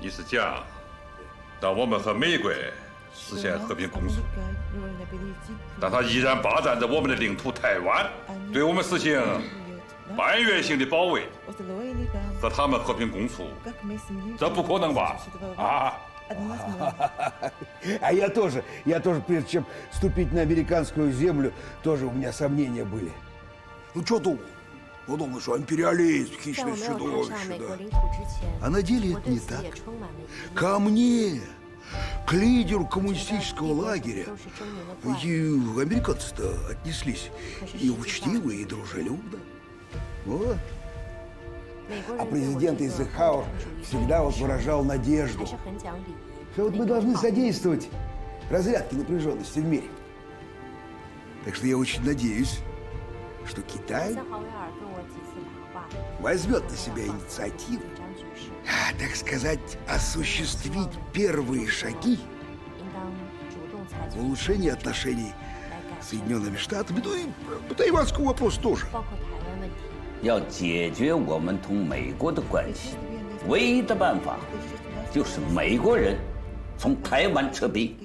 你是讲，当我们和美国实现和平共处，但他依然霸占着我们的领土台湾，对我们实行半月形的保卫，和他们和平共处，这不可能吧？啊！А я тоже, прежде чем ступить на американскую землю, тоже у меня сомнения были. Ну, что думал? Ну, думал, что империалист, хищное чудовище, да. А на деле это не так. Ко мне, к лидеру коммунистического лагеря, и американцы-то отнеслись и учтиво, и дружелюбно. Вот. А президент Эйзенхауэр всегда вот выражал надежду, что вот мы должны содействовать разрядке напряженности в мире. Так что я очень надеюсь, что Китай возьмет на себя инициативу, так сказать, осуществить первые шаги в улучшении отношений с Соединенными Штатами, ну и по тайванскому вопросу тоже. 要解决我们同美国的关系，唯一的办法就是美国人从台湾撤兵。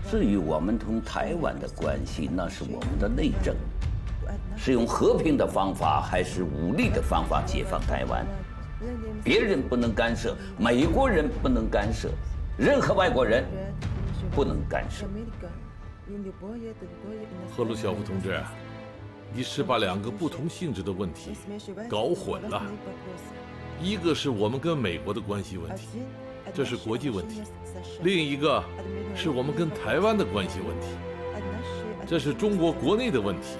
至于我们同台湾的关系，那是我们的内政，是用和平的方法还是武力的方法解放台湾，别人不能干涉，美国人不能干涉，任何外国人不能干涉。赫鲁晓夫同志，你是把两个不同性质的问题搞混了。一个是我们跟美国的关系问题，这是国际问题；另一个是我们跟台湾的关系问题，这是中国国内的问题。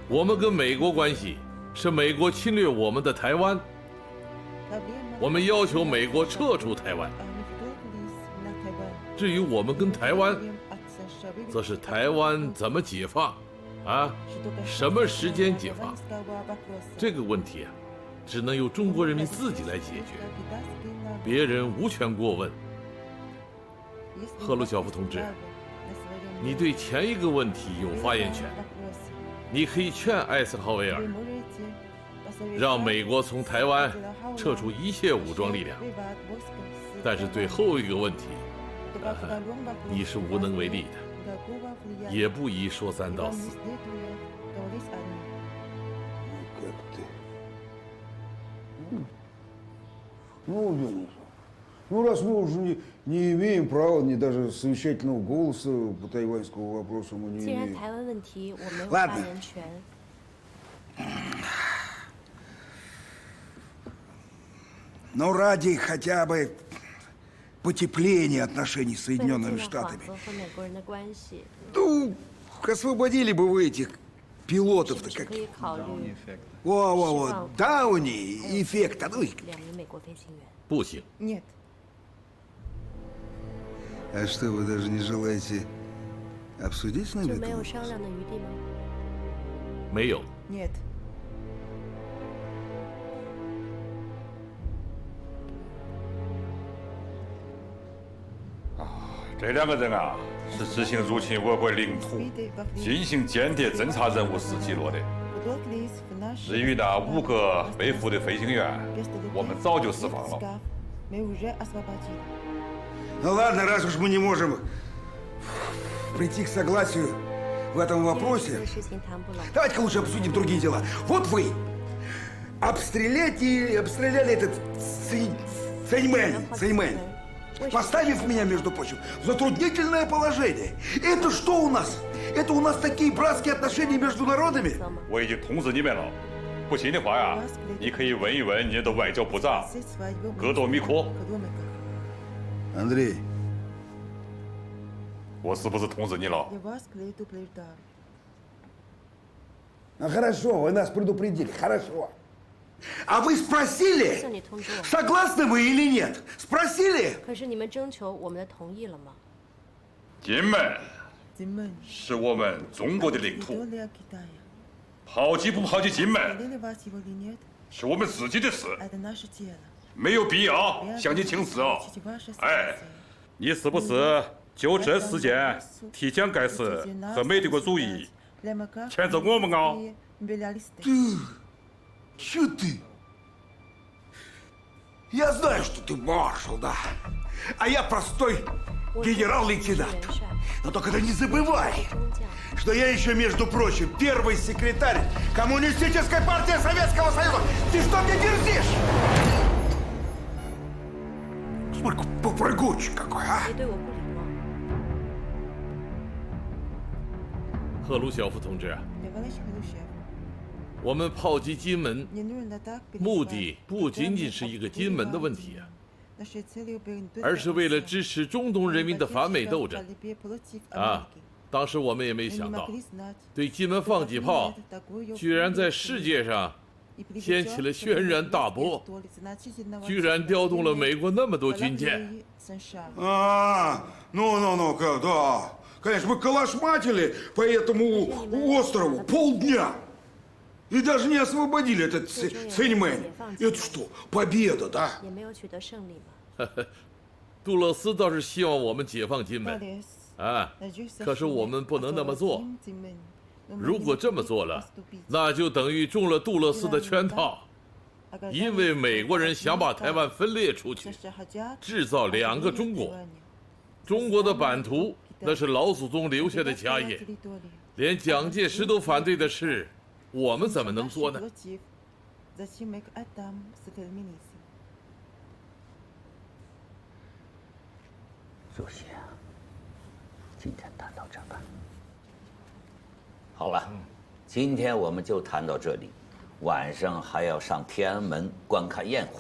我们跟美国关系是美国侵略我们的台湾，我们要求美国撤出台湾。至于我们跟台湾，则是台湾怎么解放啊？什么时间解放？这个问题啊，只能由中国人民自己来解决，别人无权过问。赫鲁晓夫同志，你对前一个问题有发言权，你可以劝艾森豪威尔，让美国从台湾撤出一切武装力量。但是对后一个问题，你是无能为力的，也不宜说三道四。Ну, раз мы уже не имеем права ни даже совещательного голоса по тайваньскому вопросу, мы не 既然 имеем. 台湾问题我没有 Ладно 发言权， Но ради хотя бы потепления отношений с 为了尽 Соединенными 量缓 Штатами, 和和美国人的关系， ну, освободили бы вы этих 是 пилотов-то 不是 как... 可以考虑 Во-во-во, Дауни, эффекта, ну и... 2名美国飞行员？ 不行， Нет. А что, вы даже не желаете обсудить с нами 就 это 没有 вопрос? 商量的余地吗？没有。 Нет. 这两个人啊，是执行入侵我国领土、进行间谍侦察任务时击落的。至于那5个被俘的飞行员，我们早就释放了。 Ну ладно, раз уж мы не можем прийти к согласию в этом 因为这 вопросе, 个事情谈不拢， давайте-ка лучше обсудим другие дела. Вот вы обстреляли этот Циньмэнь, поставив меня, между прочим, в затруднительное положение. Это что у нас? Это у нас такие братские отношения между народами? 我已经通知你们了，不信的话呀，你可以问一问你的外交部长戈多米科， Андрей, 我是不是通知你了？ А хорошо, вы нас предупредили, хорошо. а вы 就 спросили, 算你通知我， согласны вы или нет? Спросили? 可是你们征求我们的同意了吗？金门是我们中国的领土，抛弃不抛弃金门是我们自己的事，没有必要向你请示哦。哎，你是不是就这事件提蒋介石和美帝国主义谴责我们啊？ Ты, что ты? Я знаю, что ты маршал, да. А я простой генерал-лейтенант. Но только ты не забывай, что я еще, между прочим, первый секретарь Коммунистической партии Советского Союза. Ты что мне дерзишь? Смотри, попрыгунчик какой, а? 别对我不礼貌。赫鲁晓夫同志， Товарищ Хрущев, 我们炮击金门， генеральный атак 目的不仅仅是一个金门的问题啊， нашей целью были 而是为了支持中东人民的反美斗争 啊！当时我们也没想到，对金门放几炮，居然在世界上掀起了轩然大波，居然调动了美国那么多军舰。 Ну, да. Конечно, мы калашматили по этому острову полдня. И даже не освободили этот Циньмэнь. Это что, победа, да? 也没有取得胜利嘛。杜勒斯倒是希望我们解放金门啊，可是我们不能那么做。如果这么做了，那就等于中了杜勒斯的圈套，因为美国人想把台湾分裂出去，制造2个中国。中国的版图那是老祖宗留下的家业，连蒋介石都反对的事，我们怎么能做呢？ 主席，今天谈到这吧。好了，今天我们就谈到这里，晚上还要上天安门观看焰火。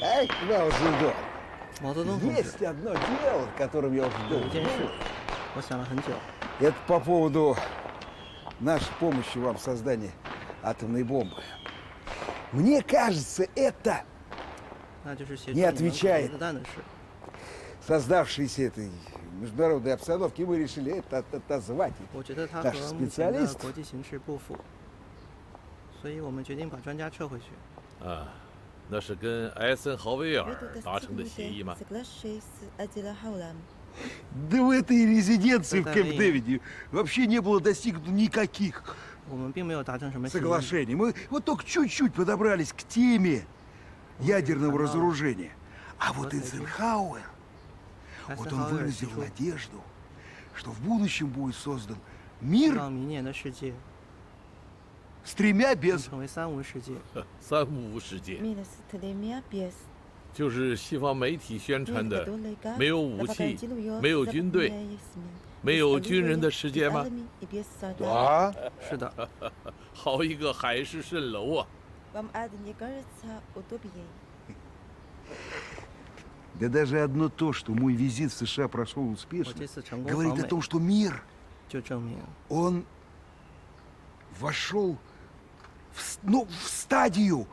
Эй, Мао Цзэдун, 毛泽东同志， есть одно дело, которым я уже 有一 долго 件事 думал. 我想了很久， Это по поводу нашей помощи вам в создании атомной бомбы. Мне кажется, это 那就是协助 не 你们搞 отвечает 原子弹的事。 создавшейся этой международной обстановке, мы решили это отозвать. 我觉得它 Наш 和目前的 специалист 国际形势不符，所以我们决定把专家撤回去。啊，那是跟艾森豪威尔达成的协议吗？ Да в этой резиденции в Это Кэмп-Дэвиде вообще не было достигнуто никаких 我们并没有达成什么协议， соглашений. Мы вот только чуть-чуть подобрались к теме ядерного разоружения. А вот Эйзенхауэр, 艾 вот 森 он 豪威尔提 выразил 出， надежду, что в будущем будет создан 希 мир 望明年的世界 с 3 能 без 成为三无世界。 三无世界，就是西方媒体宣传的没有武器、没有军队、没有军人的世界吗？ Да. 是的，好一个海市蜃楼啊！ Да даже одно то, что мой визит в США прошел 我 успешно, 这次成功 говорит 访 о 美， том, что мир, 就证明 он вошел в стадию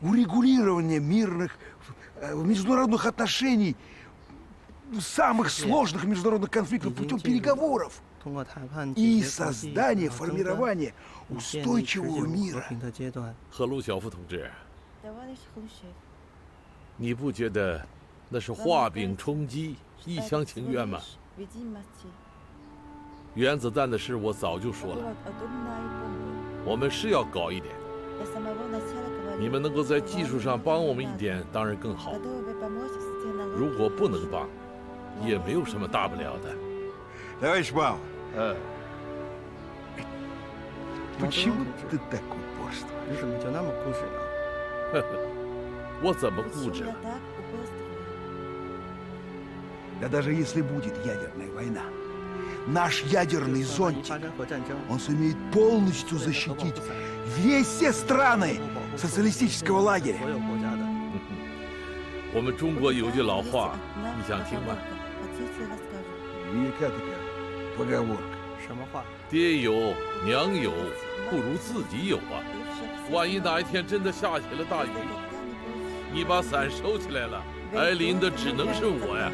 урегулирования мирных, международных отношений, самых сложных международных конфликтов путем переговоров 通过谈判 и 解决国际 создания, 争端， формирования 建立持久 устойчивого 和 мира. 平的阶段。赫鲁晓夫同志，你不觉得那是画饼充饥、一厢情愿吗？原子弹的事我早就说了，我们是要搞一点。你们能够在技术上帮我们一点，当然更好。如果不能帮，也没有什么大不了的。 Товарищ Мао, 嗯， почему ты так упорствуешь? 你怎么就那么固执呢？我怎么固执了？ Да даже если будет ядерная война, наш ядерный 就算一 зонтик, 发生核战争， он сумеет полностью защитить все страны социалистического 所 лагеря. 有国家的。 我们中国有句老话，你想听吗？ Велика такая поговорка. 什么话？爹有娘有，不如自己有啊！万一哪一天真的下起了大雨，你把伞收起来了，挨淋的只能是我呀！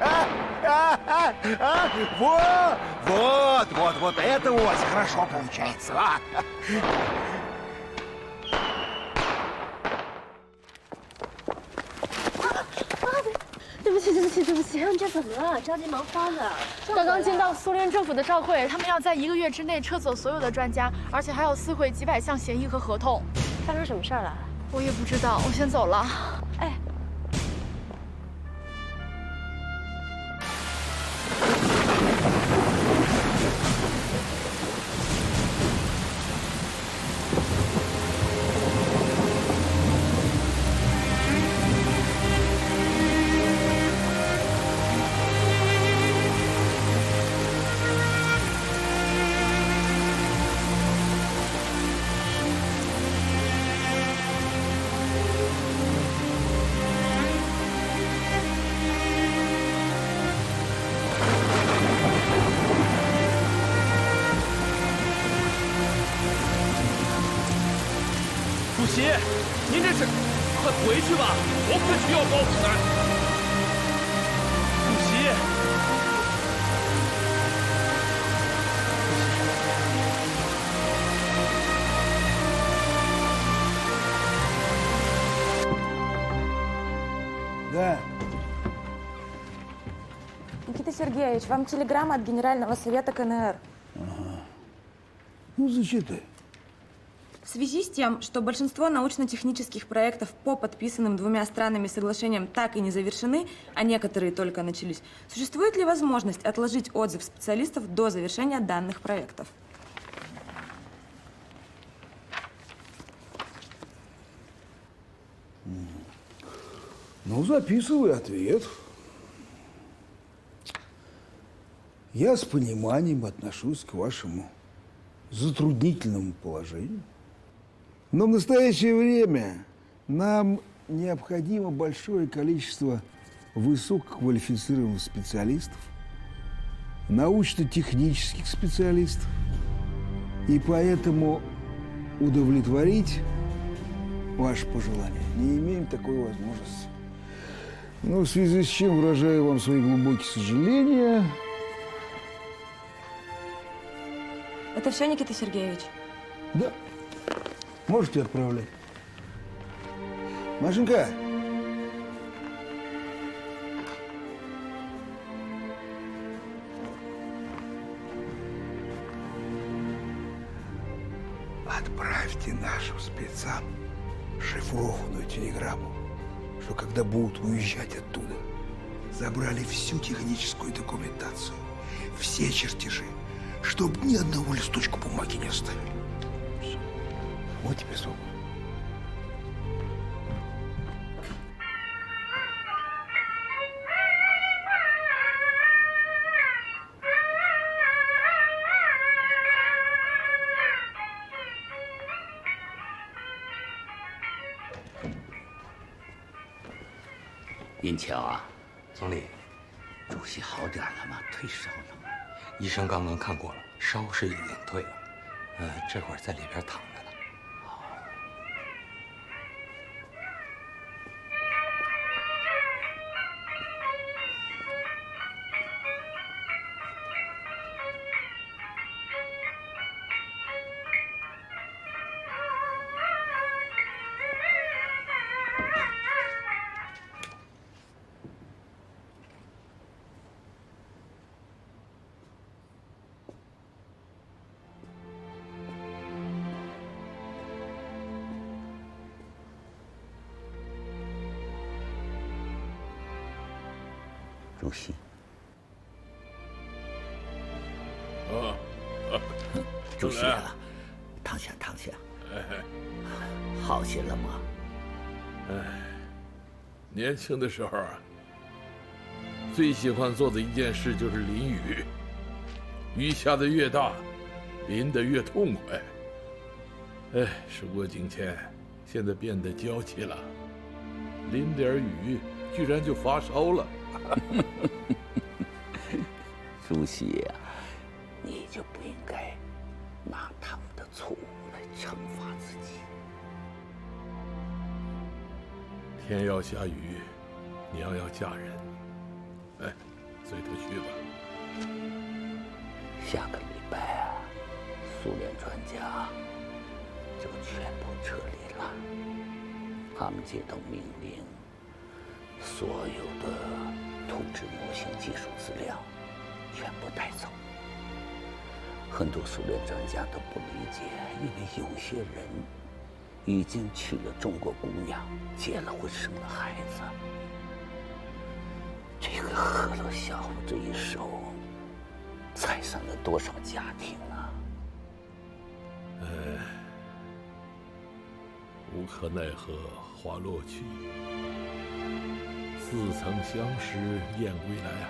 А, Вот это у вас хорошо получается, а? 对不起，这怎么了？着急忙慌的。刚刚接到苏联政府的照会，他们要在1个月之内撤走所有的专家，而且还要撕毁几百项协议和合同。发生什么事儿了？我也不知道，我先走了。哎。 主席，您这是快回去吧，我可需要保护伞。主席，Да. Никита Сергеевич, вам телеграмма от Генерального совета КНР. Ага. Ну, зачитай. В связи с тем, что большинство научно-технических проектов по подписанным двумя странами соглашениям так и не завершены, а некоторые только начались, существует ли возможность отложить отзыв специалистов до завершения данных проектов? Ну, записывай ответ. Я с пониманием отношусь к вашему затруднительному положению. Но в настоящее время нам необходимо большое количество высококвалифицированных специалистов, научно-технических специалистов. И поэтому удовлетворить ваши пожелания не имеем такой возможности. Но в связи с чем выражаю вам свои глубокие сожаления. Это все, Никита Сергеевич? Да. Можете отправлять. Машенька. Отправьте нашим спецам шифрованную телеграмму, что когда будут уезжать оттуда, забрали всю техническую документацию, все чертежи, чтобы ни одного листочка бумаги не оставили. Все. Вот тебе свобода.银桥啊，总理，主席好点了吗？退烧了吗？医生刚刚看过了，烧是已经退了，这会儿在里边躺着呢。主席，主席啊，躺下，躺下。好些了吗？年轻的时候啊，最喜欢做的一件事就是淋雨。雨下的越大，淋得越痛快。时过境迁，现在变得娇气了，淋点雨居然就发烧了。主席呀，你就不应该拿他们的错误来惩罚自己。天要下雨，娘要嫁人。随他去吧。下个礼拜啊，苏联专家就全部撤离了。他们接到命令，所有的图纸模型技术资料全部带走。很多苏联专家都不理解，因为有些人已经娶了中国姑娘，结了婚，生了孩子。这个赫鲁晓夫这一手，拆散了多少家庭啊！无可奈何花落去，似曾相识燕归来啊！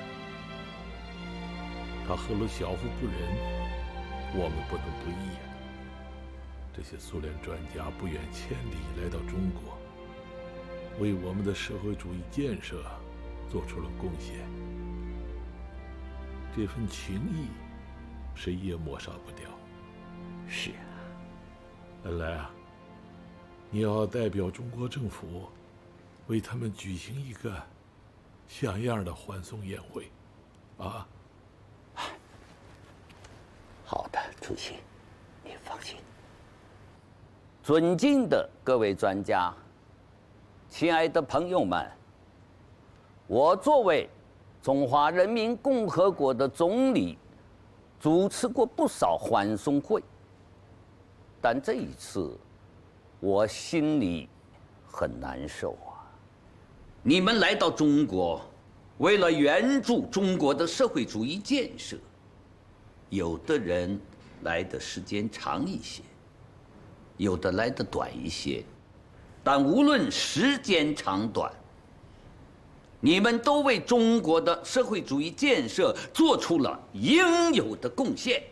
他赫鲁晓夫不仁，我们不能不义啊！这些苏联专家不远千里来到中国，为我们的社会主义建设做出了贡献，这份情谊，谁也抹杀不掉。是啊，恩来啊，你要代表中国政府，为他们举行一个像样的欢送宴会，啊！好的，主席，你放心。尊敬的各位专家，亲爱的朋友们，我作为中华人民共和国的总理，主持过不少欢送会，但这一次我心里很难受啊！你们来到中国，为了援助中国的社会主义建设，有的人来的时间长一些，有的来的短一些，但无论时间长短，你们都为中国的社会主义建设做出了应有的贡献。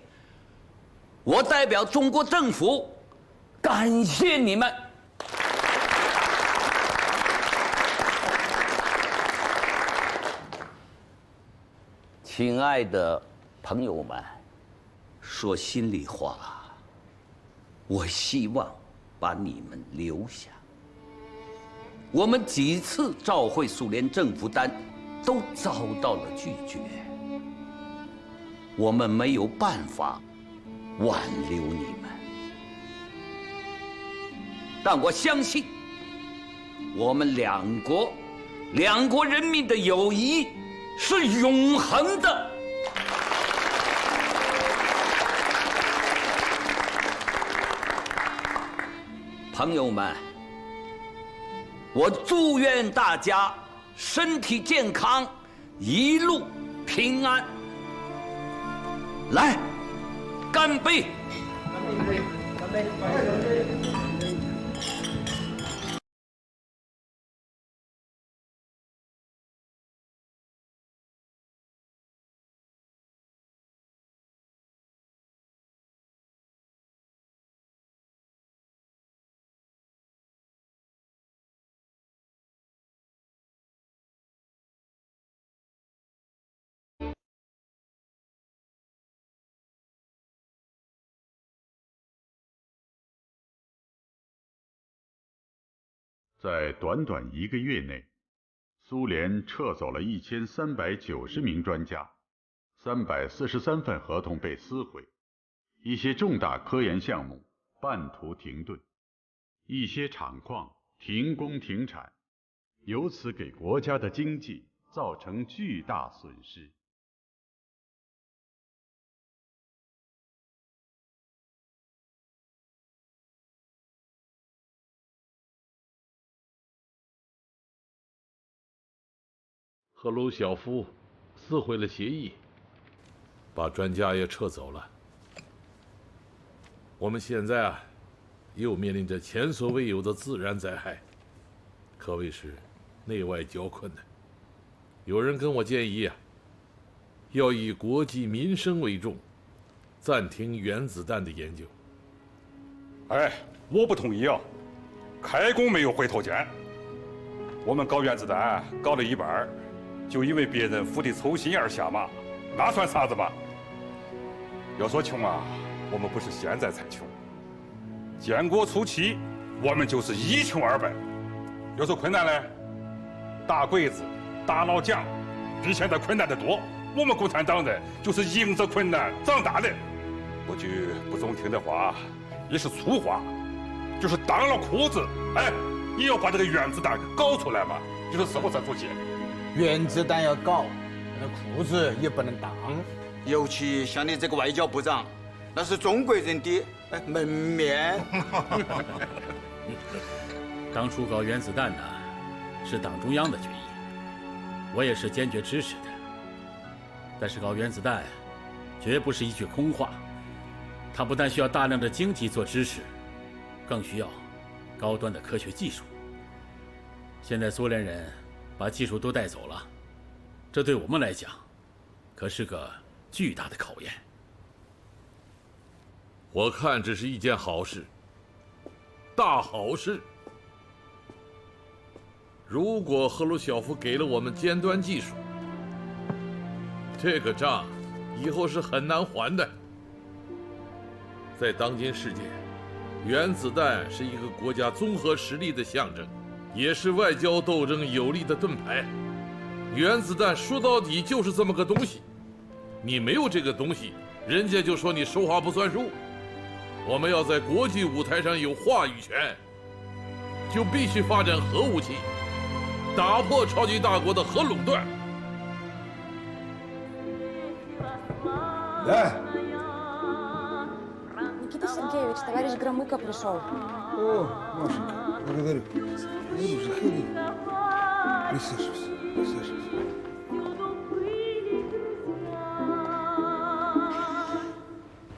我代表中国政府感谢你们。亲爱的朋友们，说心里话，我希望把你们留下。我们几次召会苏联政府，但都遭到了拒绝。我们没有办法挽留你们，但我相信，我们两国人民的友谊是永恒的。朋友们，我祝愿大家身体健康，一路平安。来，干杯！干杯！干杯！在短短1个月内，苏联撤走了1390名专家，343份合同被撕毁，一些重大科研项目半途停顿，一些厂矿停工停产，由此给国家的经济造成巨大损失。赫鲁晓夫撕毁了协议，把专家也撤走了。我们现在啊，又面临着前所未有的自然灾害，可谓是内外交困的。有人跟我建议啊，要以国计民生为重，暂停原子弹的研究。我不同意啊！开弓没有回头箭。我们搞原子弹搞了一半，就因为别人扶的凑心眼下马，那算啥子嘛？要说穷啊，我们不是现在才穷，建国初期我们就是一穷二白。要说困难呢，打鬼子、打老蒋，比现在困难得多。我们共产党人就是迎着困难长大的。不句不中听的话，也是粗话，就是当了裤子，哎，也要把这个原子弹搞出来嘛，就是是不是主席？原子弹要搞，那裤子也不能当。尤其像你这个外交部长，那是中国人的门面。当初搞原子弹的是党中央的决议，我也是坚决支持的。但是搞原子弹绝不是一句空话，它不但需要大量的经济做支持，更需要高端的科学技术。现在苏联人把技术都带走了，这对我们来讲可是个巨大的考验。我看这是一件好事，大好事。如果赫鲁晓夫给了我们尖端技术，这个账以后是很难还的。在当今世界，原子弹是一个国家综合实力的象征，也是外交斗争有力的盾牌。原子弹说到底就是这么个东西，你没有这个东西，人家就说你说话不算数。我们要在国际舞台上有话语权，就必须发展核武器，打破超级大国的核垄断。Да. Никита Сергеевич, товарищ Громыко пришел. О, Машенька, благодарю. Заходи, заходи. Присаживайся, присаживайся.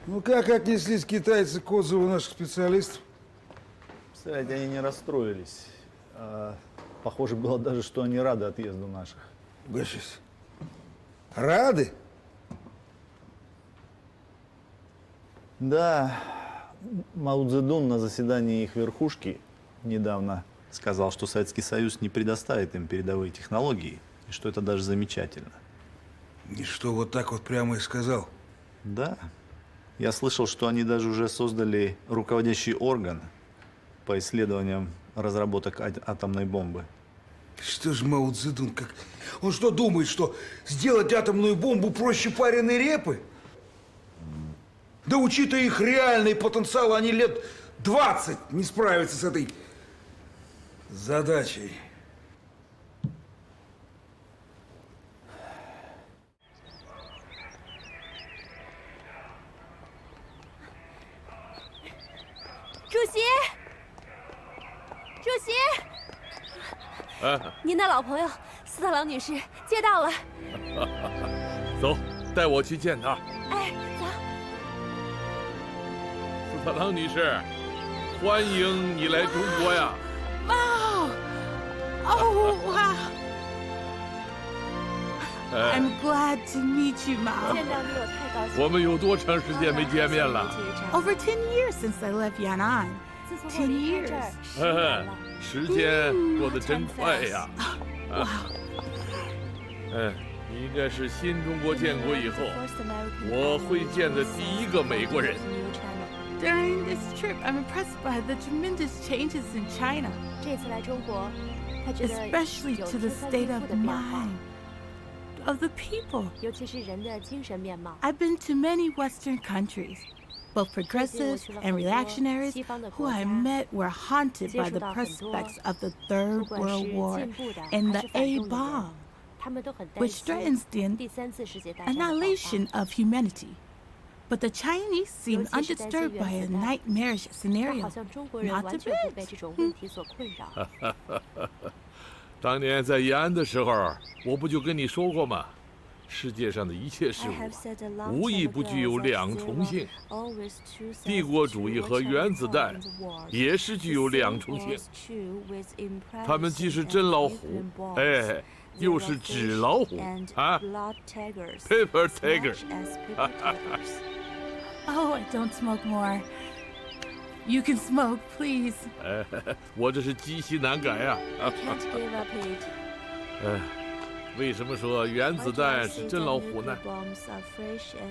Ну как отнеслись китайцы к отзыву наших специалистов? Кстати, они не расстроились. Похоже было даже, что они рады отъезду наших. Бэшись. Рады? Да. Мао Цзэдун на заседании их верхушки недавно сказал, что Советский Союз не предоставит им передовые технологии, и что это даже замечательно. И что, вот так вот прямо и сказал? Да. Я слышал, что они даже уже создали руководящий орган по исследованиям разработок атомной бомбы. Что же Мао Цзэдун, как... Он что, думает, что сделать атомную бомбу проще пареной репы? Да учитывая их реальный потенциал, они лет 20 не справятся с этой задачей.主席，您的老朋友斯特朗女士接到了。走，带我去见她。哎，走。斯特朗女士，欢迎你来中国呀！哇哦，哇 ！I'm glad to meet you, Mao. 见到你我太高兴了。我们有多长时间没见面了 ？Over 10 years since I left Yan'an. 10 years. 时间过得真快呀！哇！你应该是新中国建国以后我会见的第一个美国人。During this trip, I'm impressed by the tremendous changes in China. 这次来中国，他觉得 especially to the state of mind of the people. 尤其是人的精神面貌。 I've been to many Western countries, both progressives and reactionaries, who I met were haunted by the prospects of the Third World War and the A-bomb, which threatens the annihilation of humanity. But the Chinese seem undisturbed by a nightmarish scenario. Not a bit. 当年在延安的时候，我不就跟你说过吗？世界上的一切事物无一不具有两重性，帝国主义和原子弹也是具有两重性。他们既是真老虎，哎，又是纸老虎啊 ，paper tiger。Oh, I don't smoke more. You can smoke, please. 我这是积习难改呀。为什么说原子弹是真老虎呢？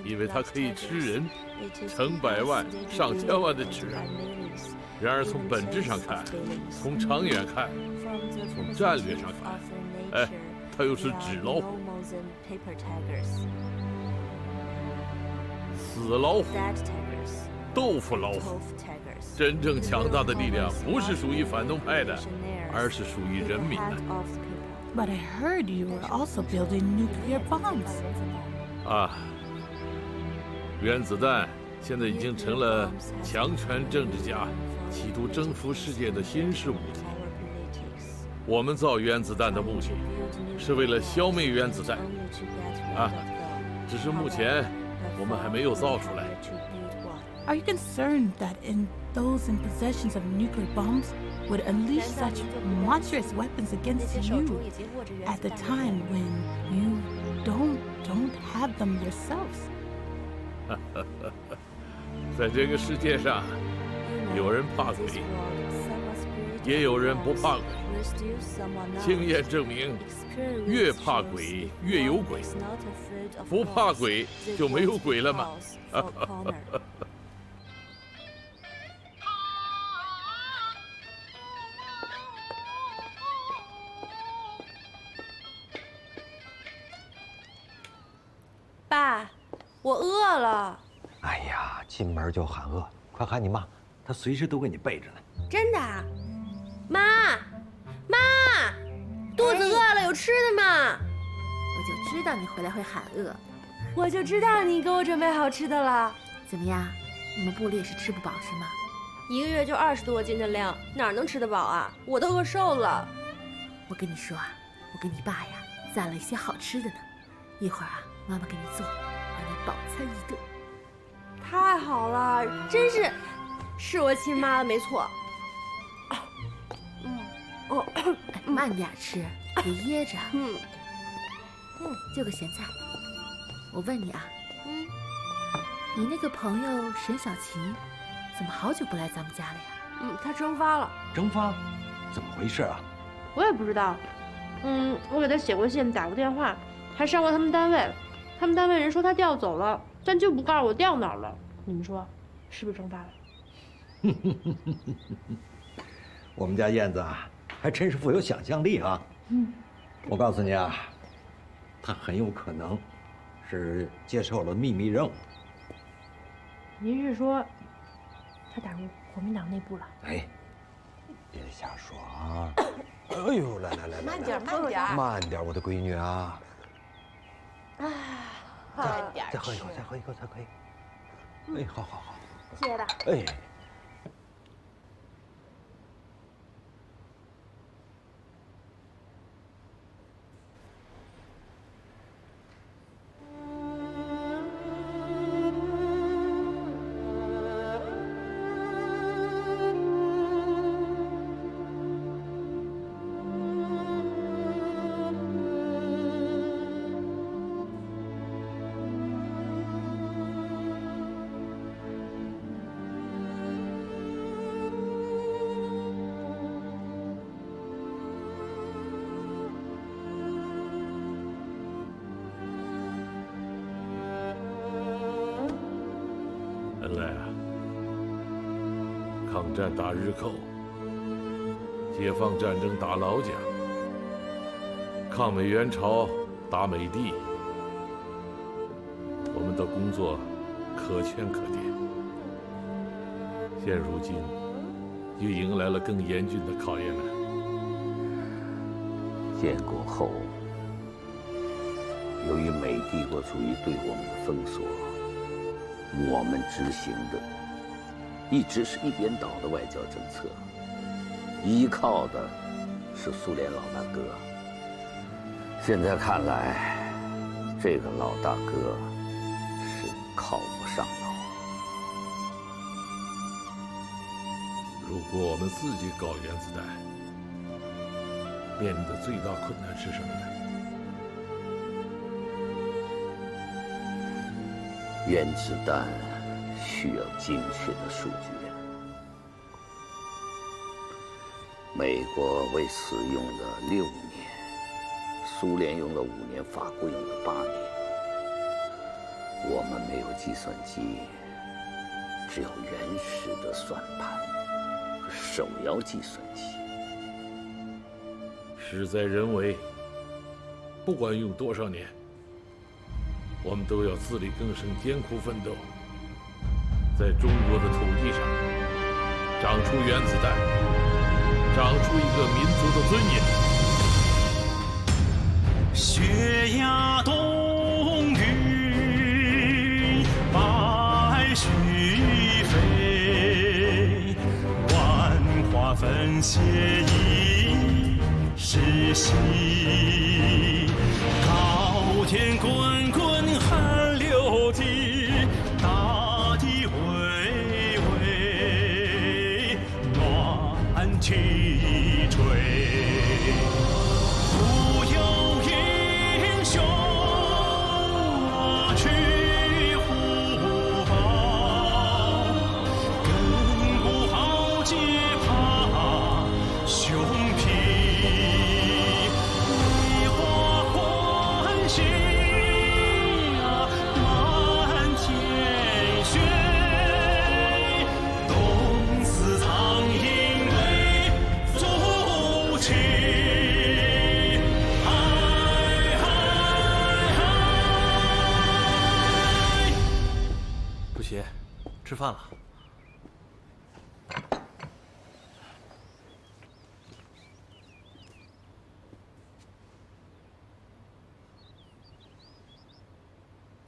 因为它可以吃人，成百万、上千万的吃人。然而从本质上看，从长远看，从战略上看，它又是纸老虎。死老虎，豆腐老虎。真正强大的力量不是属于反动派的，而是属于人民的。But I heard you were also building nuclear bombs. 啊，原子弹现在已经成了强权政治家企图征服世界的新式武器。我们造原子弹的目的是为了消灭原子弹，啊，只是目前我们还没有造出来。Are you concerned that in those in possession of nuclear bombs would unleash such monstrous weapons against you at the time when you don't have them yourselves? 在这个世界上，有人怕鬼，也有人不怕鬼。经验证明，越怕鬼越有鬼，不怕鬼就没有鬼了嘛。爸，我饿了。哎呀，进门就喊饿，快喊你妈，她随时都给你备着呢。真的？妈，肚子饿了，有吃的吗？我就知道你回来会喊饿，我就知道你给我准备好吃的了。怎么样？你们部里也是吃不饱是吗？1个月就20多斤的量，哪能吃得饱啊？我都饿瘦了。我跟你说啊，我跟你爸呀攒了一些好吃的呢，一会儿啊，妈妈给你做，让你饱餐一顿。太好了，真是我亲妈的没错。慢点吃，别噎着。就个咸菜。我问你啊，你那个朋友沈小琪，怎么好久不来咱们家了呀？他蒸发了。蒸发？怎么回事啊？我也不知道。我给他写过信，打过电话，还上过他们单位。他们单位人说他调走了，但就不告诉我调哪儿了。你们说，是不是蒸发了？我们家燕子啊，还真是富有想象力啊。我告诉你啊，她很有可能是接受了秘密任务。您是说，他打入国民党内部了？哎，别瞎说啊！哎呦，来，慢点，慢点，我的闺女啊！慢点，再喝一口才可以。哎，好，谢谢爸。哎。原来啊，抗战打日寇，解放战争打老蒋，抗美援朝打美帝，我们的工作可圈可点。现如今，又迎来了更严峻的考验了。建国后，由于美帝国主义对我们的封锁，我们执行的一直是一边倒的外交政策，依靠的是苏联老大哥。现在看来，这个老大哥是靠不上了。如果我们自己搞原子弹，面临的最大困难是什么呢？原子弹需要精确的数据。美国为此用了6年，苏联用了5年，法国用了8年。我们没有计算机，只有原始的算盘和手摇计算器。事在人为，不管用多少年，我们都要自力更生，艰苦奋斗，在中国的土地上长出原子弹，长出一个民族的尊严。雪压冬云，白絮飞，万花纷写一世稀。高天滚滚寒流急，大地巍巍暖气吹。吃饭了。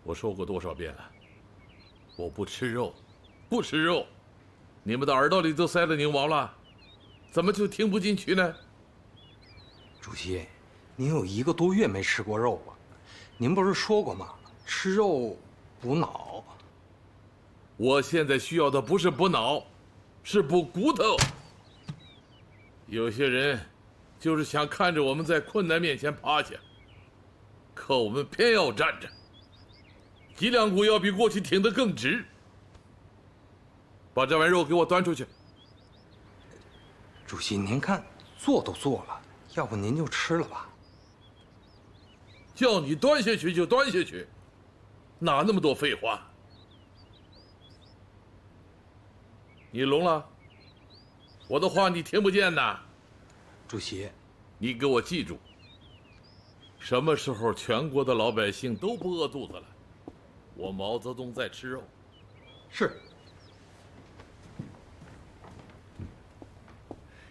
我说过多少遍了，我不吃肉，不吃肉。你们的耳朵里都塞了牛毛了，怎么就听不进去呢？主席，您有1个多月没吃过肉了，您不是说过吗？吃肉补脑。我现在需要的不是补脑，是补骨头。有些人就是想看着我们在困难面前趴下，可我们偏要站着，脊梁骨要比过去挺得更直。把这碗肉给我端出去。主席，您看做都做了，要不您就吃了吧。叫你端下去就端下去，哪那么多废话？你聋了？我的话你听不见呐？主席，你给我记住，什么时候全国的老百姓都不饿肚子了，我毛泽东在吃肉。是。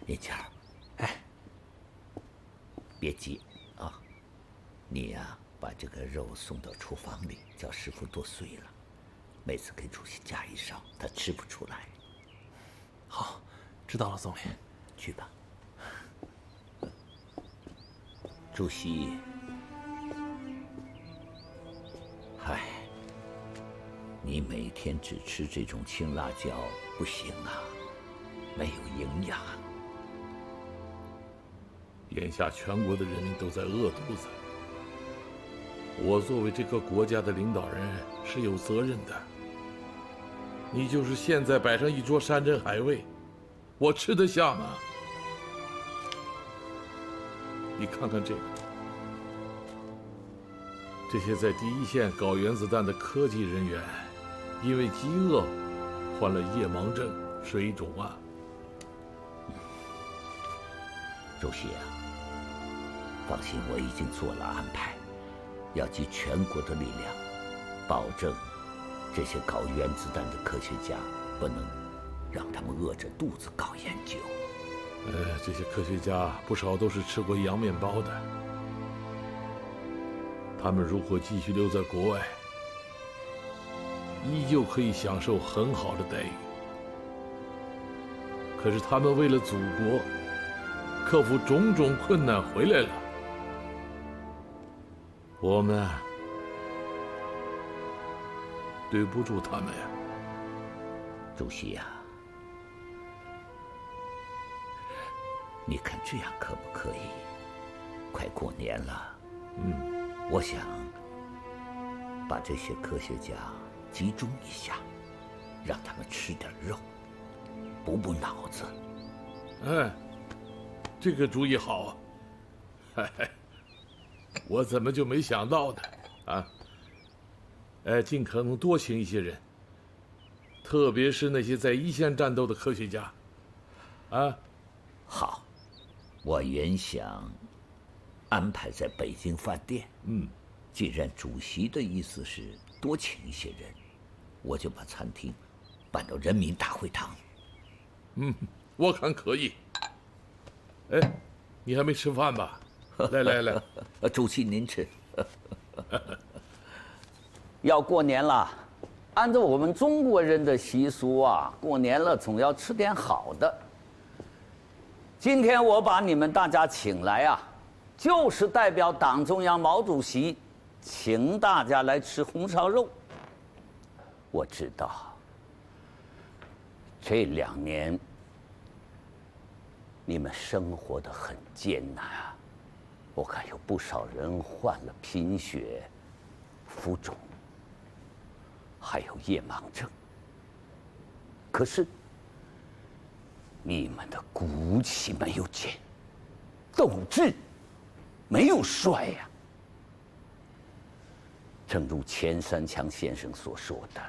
叶谦儿，哎，别急啊，你呀，把这个肉送到厨房里，叫师傅剁碎了，每次给主席夹一勺，他吃不出来。好，知道了，总理。去吧。主席，唉，你每天只吃这种青辣椒不行啊，没有营养。眼下全国的人民都在饿肚子，我作为这个国家的领导人是有责任的。你就是现在摆上一桌山珍海味，我吃得下吗？你看看这个，这些在第一线搞原子弹的科技人员，因为饥饿患了夜盲症、水肿啊。主席啊，放心，我已经做了安排，要集全国的力量，保证这些搞原子弹的科学家不能让他们饿着肚子搞研究。这些科学家不少都是吃过洋面包的，他们如果继续留在国外，依旧可以享受很好的待遇。可是他们为了祖国，克服种种困难回来了，我们对不住他们呀。主席呀，你看这样可不可以？快过年了，我想把这些科学家集中一下，让他们吃点肉，补脑子。哎，这个主意好啊！嗨，我怎么就没想到呢？啊！尽可能多请一些人，特别是那些在一线战斗的科学家。啊，好，我原想安排在北京饭店。既然主席的意思是多请一些人，我就把餐厅搬到人民大会堂。我看可以。哎，你还没吃饭吧？来，主席您吃。要过年了，按照我们中国人的习俗啊，过年了总要吃点好的。今天我把你们大家请来啊，就是代表党中央毛主席请大家来吃红烧肉。我知道这2年你们生活得很艰难啊，我看有不少人患了贫血、浮肿，还有夜盲症。可是你们的骨气没有减，斗志没有衰呀。正如钱三强先生所说的，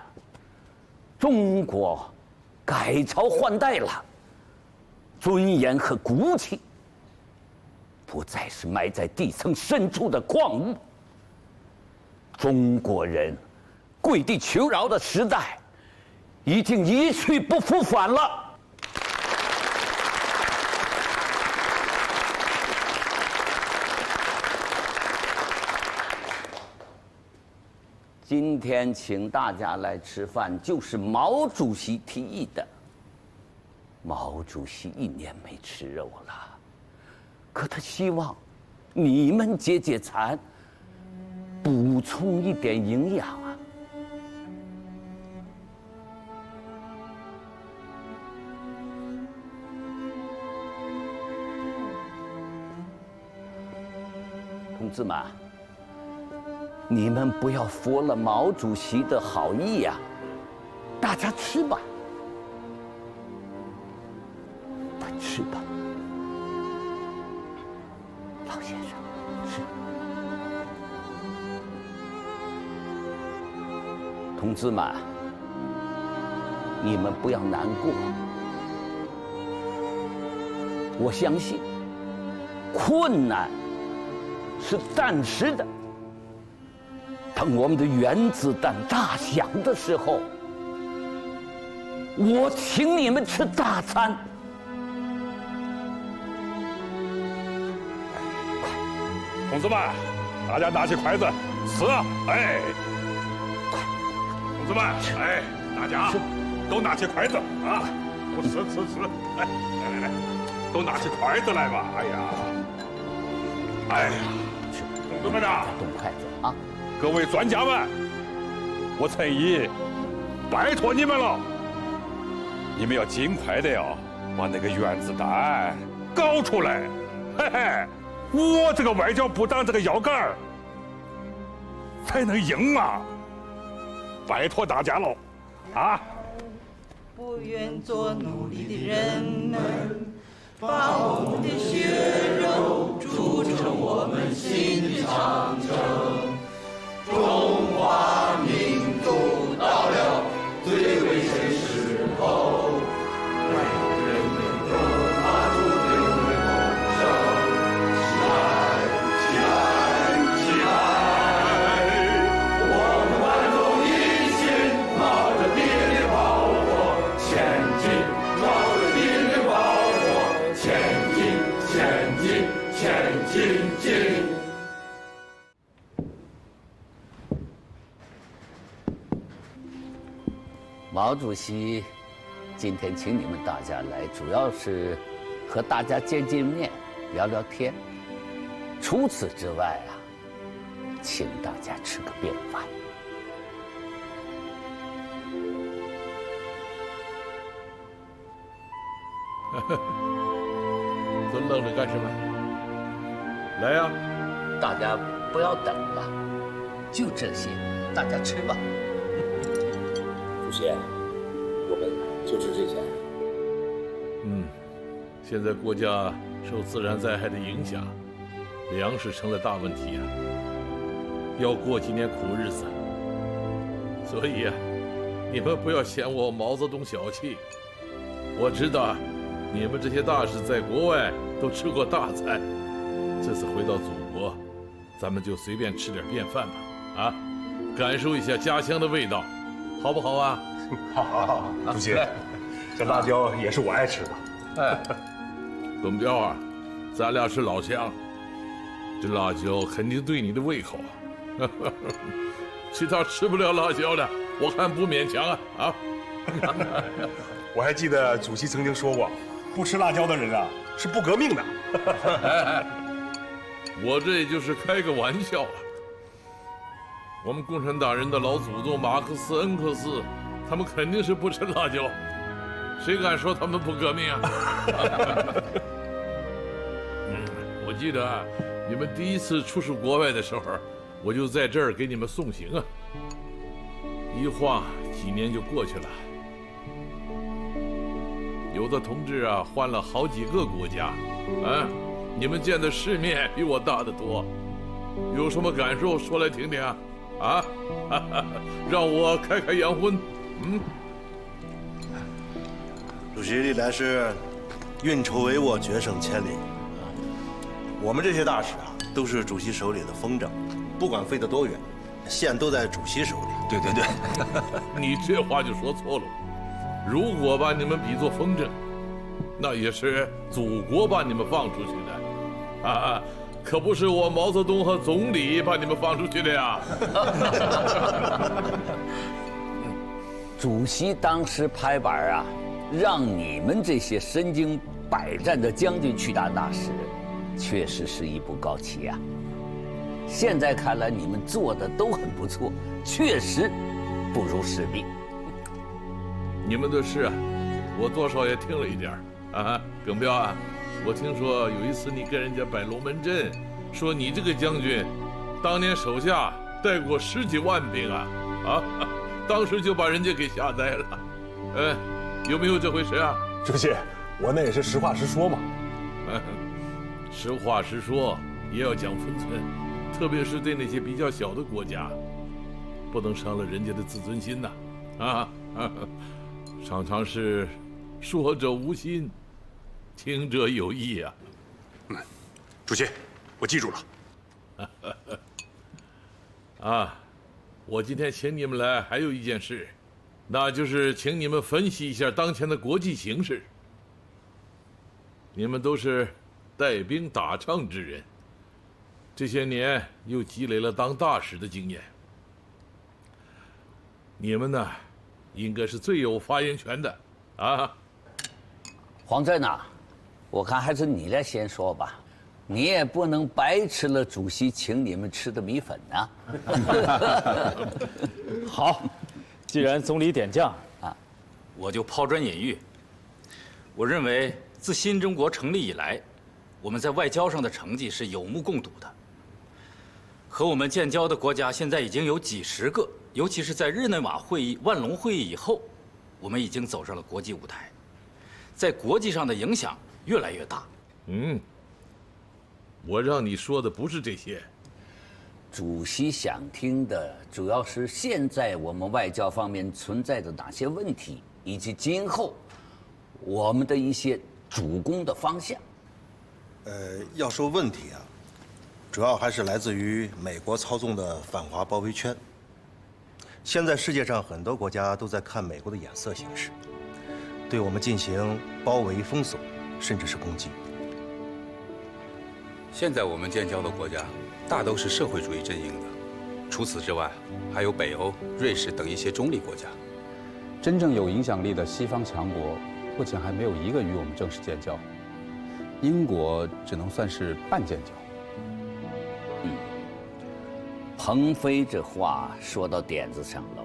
中国改朝换代了，尊严和骨气不再是埋在地层深处的矿物。中国人跪地求饶的时代已经一去不复返了。今天请大家来吃饭，就是毛主席提议的。毛主席1年没吃肉了，可他希望你们解解馋，补充一点营养啊。同志们，你们不要驳了毛主席的好意呀，大家吃吧，吃吧，老先生，吃。同志们，你们不要难过，我相信困难是暂时的。等我们的原子弹大响的时候，我请你们吃大餐。同志们，大家拿起筷子吃啊！哎，同志们，哎，大家都拿起筷子啊！我吃，来，都拿起筷子来吧！哎呀，同志们呐，动筷子啊！各位专家们，我陈毅拜托你们了，你们要尽快的把那个原子弹搞出来，嘿嘿，我这个外交部长这个腰杆才能硬啊！拜托大家喽，啊！不愿做奴隶的人们，把我们的血肉铸成我们新的长城。中华民族到了最危险时候，让人们都发出最后的吼声：起来！我们万众一心，冒着敌人的炮火前进，冒着敌人的炮火前进！毛主席今天请你们大家来，主要是和大家见见面，聊聊天。除此之外啊，请大家吃个便饭。都愣着干什么？来呀！大家不要等了，就这些，大家吃吧。主席，我们就吃这些。现在国家受自然灾害的影响，粮食成了大问题啊，要过几年苦日子。所以啊，你们不要嫌我毛泽东小气。我知道你们这些大使在国外都吃过大餐，这次回到祖国，咱们就随便吃点便饭吧，啊，感受一下家乡的味道，好不好啊？好，主席，这辣椒也是我爱吃的。哎，董彪啊，咱俩是老乡，这辣椒肯定对你的胃口。其他吃不了辣椒的，我看不勉强啊啊！我还记得主席曾经说过，不吃辣椒的人啊是不革命的。我这也就是开个玩笑啊。我们共产党人的老祖宗马克思、恩格斯，他们肯定是不吃辣椒，谁敢说他们不革命啊？我记得啊，你们第一次出使国外的时候，我就在这儿给你们送行啊。一晃几年就过去了，有的同志啊换了好几个国家，啊，你们见的世面比我大得多，有什么感受说来听听啊？啊，让我开开洋荤。主席历来是运筹帷幄，决胜千里。我们这些大使啊，都是主席手里的风筝，不管飞得多远，线都在主席手里。对对对，你这话就说错了。如果把你们比作风筝，那也是祖国把你们放出去的，啊，可不是我毛泽东和总理把你们放出去的呀。主席当时拍板啊，让你们这些身经百战的将军去当大使，确实是一步高棋啊。现在看来，你们做的都很不错，确实不辱使命。你们的事啊，我多少也听了一点啊。耿彪啊，我听说有一次你跟人家摆龙门阵，说你这个将军，当年手下带过10几万兵啊，当时就把人家给吓呆了。有没有这回事啊？主席，我那也是实话实说嘛。实话实说也要讲分寸，特别是对那些比较小的国家，不能伤了人家的自尊心呐。常常是说者无心，听者有意啊。主席，我记住了。我今天请你们来还有一件事，那就是请你们分析一下当前的国际形势。你们都是带兵打仗之人，这些年又积累了当大使的经验，你们呢，应该是最有发言权的啊。黄震呐，我看还是你来先说吧，你也不能白吃了主席请你们吃的米粉啊。好，既然总理点将啊，我就抛砖引玉。我认为自新中国成立以来，我们在外交上的成绩是有目共睹的。和我们建交的国家现在已经有几十个，尤其是在日内瓦会议、万隆会议以后，我们已经走上了国际舞台，在国际上的影响越来越大。我让你说的不是这些。主席想听的主要是现在我们外交方面存在的哪些问题，以及今后我们的一些主攻的方向。要说问题啊，主要还是来自于美国操纵的反华包围圈。现在世界上很多国家都在看美国的眼色行事，对我们进行包围、封锁，甚至是攻击。现在我们建交的国家大都是社会主义阵营的，除此之外，还有北欧、瑞士等一些中立国家。真正有影响力的西方强国，目前还没有一个与我们正式建交。英国只能算是半建交。鹏飞这话说到点子上喽。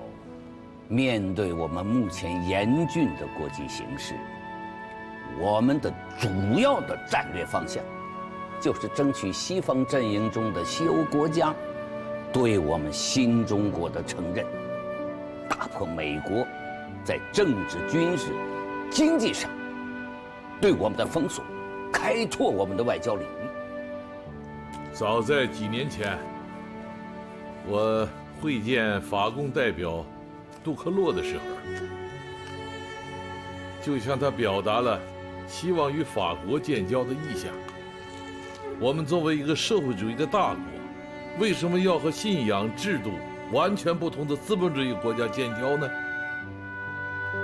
面对我们目前严峻的国际形势，我们的主要的战略方向，就是争取西方阵营中的西欧国家对我们新中国的承认，打破美国在政治、军事、经济上对我们的封锁，开拓我们的外交领域。早在几年前，我会见法共代表杜克洛的时候，就向他表达了希望与法国建交的意向。我们作为一个社会主义的大国，为什么要和信仰制度完全不同的资本主义国家建交呢？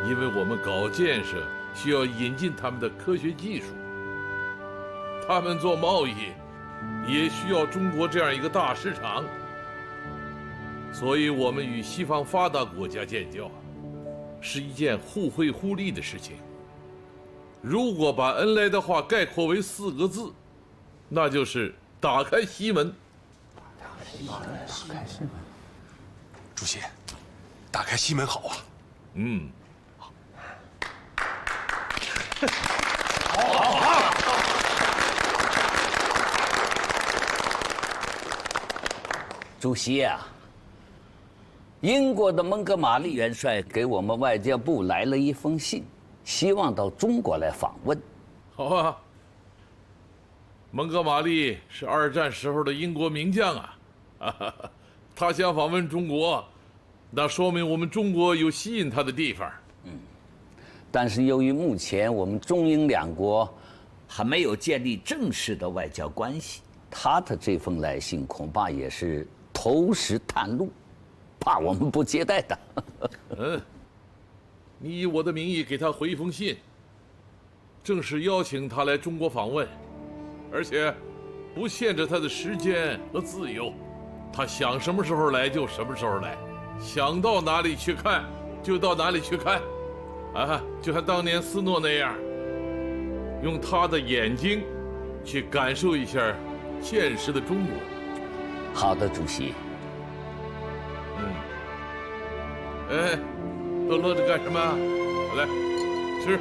因为我们搞建设需要引进他们的科学技术，他们做贸易也需要中国这样一个大市场，所以我们与西方发达国家建交是一件互惠互利的事情。如果把恩来的话概括为4个字，那就是打开西门。主席，打开西门好啊！嗯，好。主席啊，英国的蒙哥马利元帅给我们外交部来了一封信，希望到中国来访问。好啊。蒙哥马利是2战时候的英国名将啊，他想访问中国，那说明我们中国有吸引他的地方。但是由于目前我们中英2国还没有建立正式的外交关系，他的这封来信恐怕也是投石探路，怕我们不接待他。你以我的名义给他回一封信，正式邀请他来中国访问，而且不限制他的时间和自由，他想什么时候来就什么时候来，想到哪里去看就到哪里去看，就像当年斯诺那样，用他的眼睛去感受一下现实的中国。好的，主席。都乐着干什么？来，吃。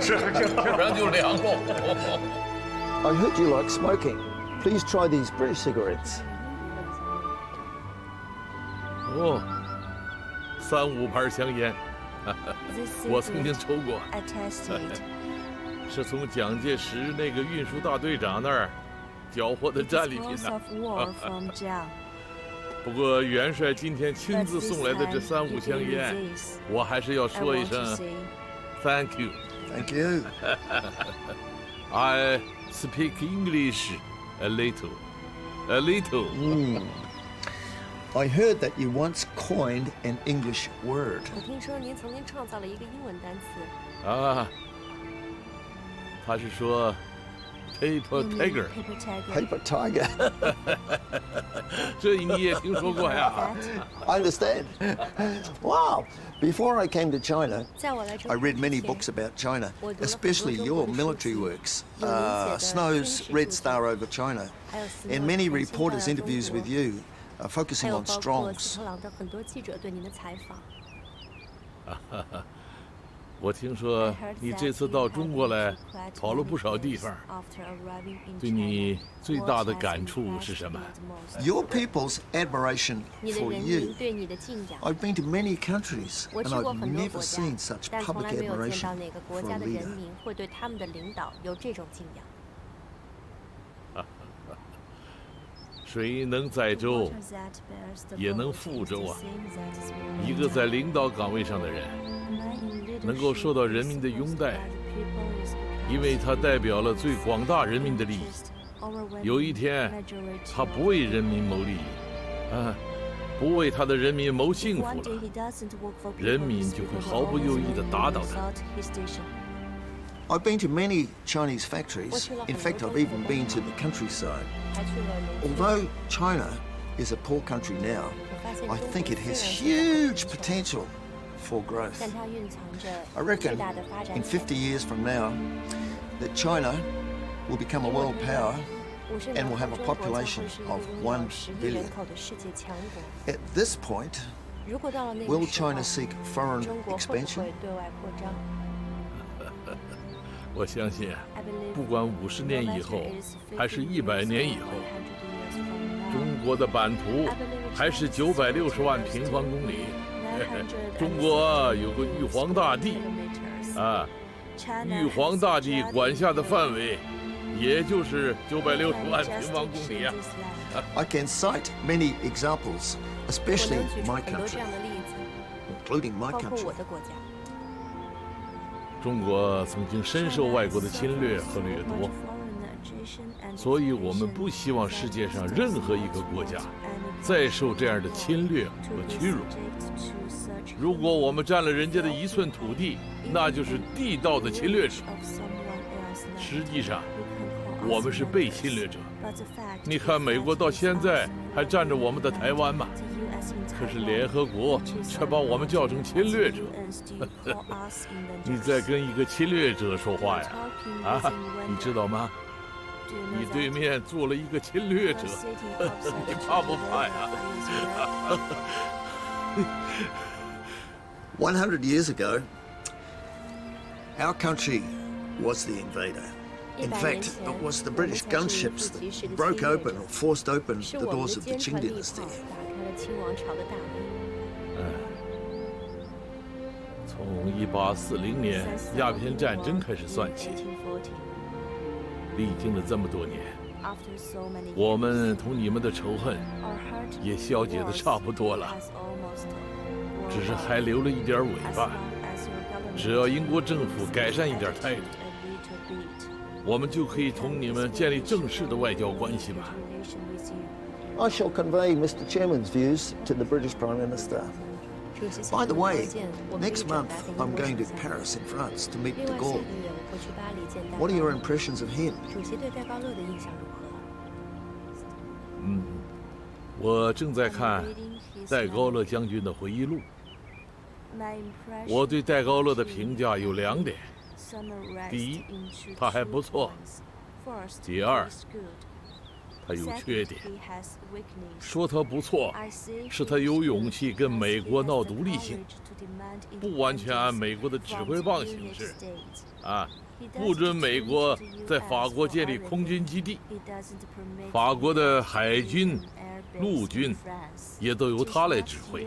吃，不然就凉喽。I heard you like smoking. Please try these British cigarettes. 哦，3、5盘香烟，我曾经抽过，是从蒋介石那个运输大队长那儿缴获的战利品呢。不过元帅今天亲自送来的这3、5箱烟，我还是要说一声 Thank you. Thank you. I speak English a little. I heard that you once coined an English word. 我听说您曾经创造了一个英文单词。啊，他是说 paper tiger。Paper tiger. 这你也听说过呀 I understand. Wow. Before I came to China, I read many books about China, especially your military works, Snow's Red Star over China, and many reporters' interviews with you, focusing on Strong's. 我听说你这次到中国来，跑了不少地方。对你最大的感触是什么？ Your people's admiration for you. I've been to many countries, and I've never seen such public admiration for a leader. 水能载舟，也能覆舟啊！一个在领导岗位上的人，能够受到人民的拥戴，因为他代表了最广大人民的利益。有一天，他不为人民谋利益，不为他的人民谋幸福了，人民就会毫不犹豫地打倒他。 I've been to many Chinese factories. In fact, I've even been to the countryside. Although China is a poor country now, I think it has huge potential for growth. I reckon in 50 years from now that China will become a world power and will have a population of 1 billion. At this point, will China seek foreign expansion? 我相信，不管50年以后，还是100年以后，中国的版图还是960万平方公里。中国有个玉皇大帝，玉皇大帝管辖的范围，也就是960万平方公里啊。I can cite many examples, especially my country, including my country. 中国曾经深受外国的侵略和掠夺，所以我们不希望世界上任何一个国家再受这样的侵略和屈辱。如果我们占了人家的1寸土地，那就是地道的侵略者。实际上，我们是被侵略者。你看，美国到现在还占着我们的台湾嘛，可是联合国却把我们叫成侵略者。你在跟一个侵略者说话呀？啊，你知道吗？你对面坐了一个侵略者，你怕不怕呀？100 years ago, our country was the invader. In fact, it was the British gunships that broke open or forced open the doors of the Qing dynasty. 从1840年鸦片战争开始算起，历经了这么多年，我们同你们的仇恨也消解得差不多了，只是还留了一点尾巴。只要英国政府改善一点态度，我们就可以同你们建立正式的外交关系嘛。I shall convey Mr. Chairman's views to the British Prime Minister. By the way, next month I'm going to Paris in France to meet de Gaulle. What are your impressions of him? 我正在看戴高乐将军的回忆录。我对戴高乐的评价有2点：第一，他还不错；第二，他有缺点。说他不错，是他有勇气跟美国闹独立性，不完全按美国的指挥棒行事，不准美国在法国建立空军基地，法国的海军、陆军也都由他来指挥，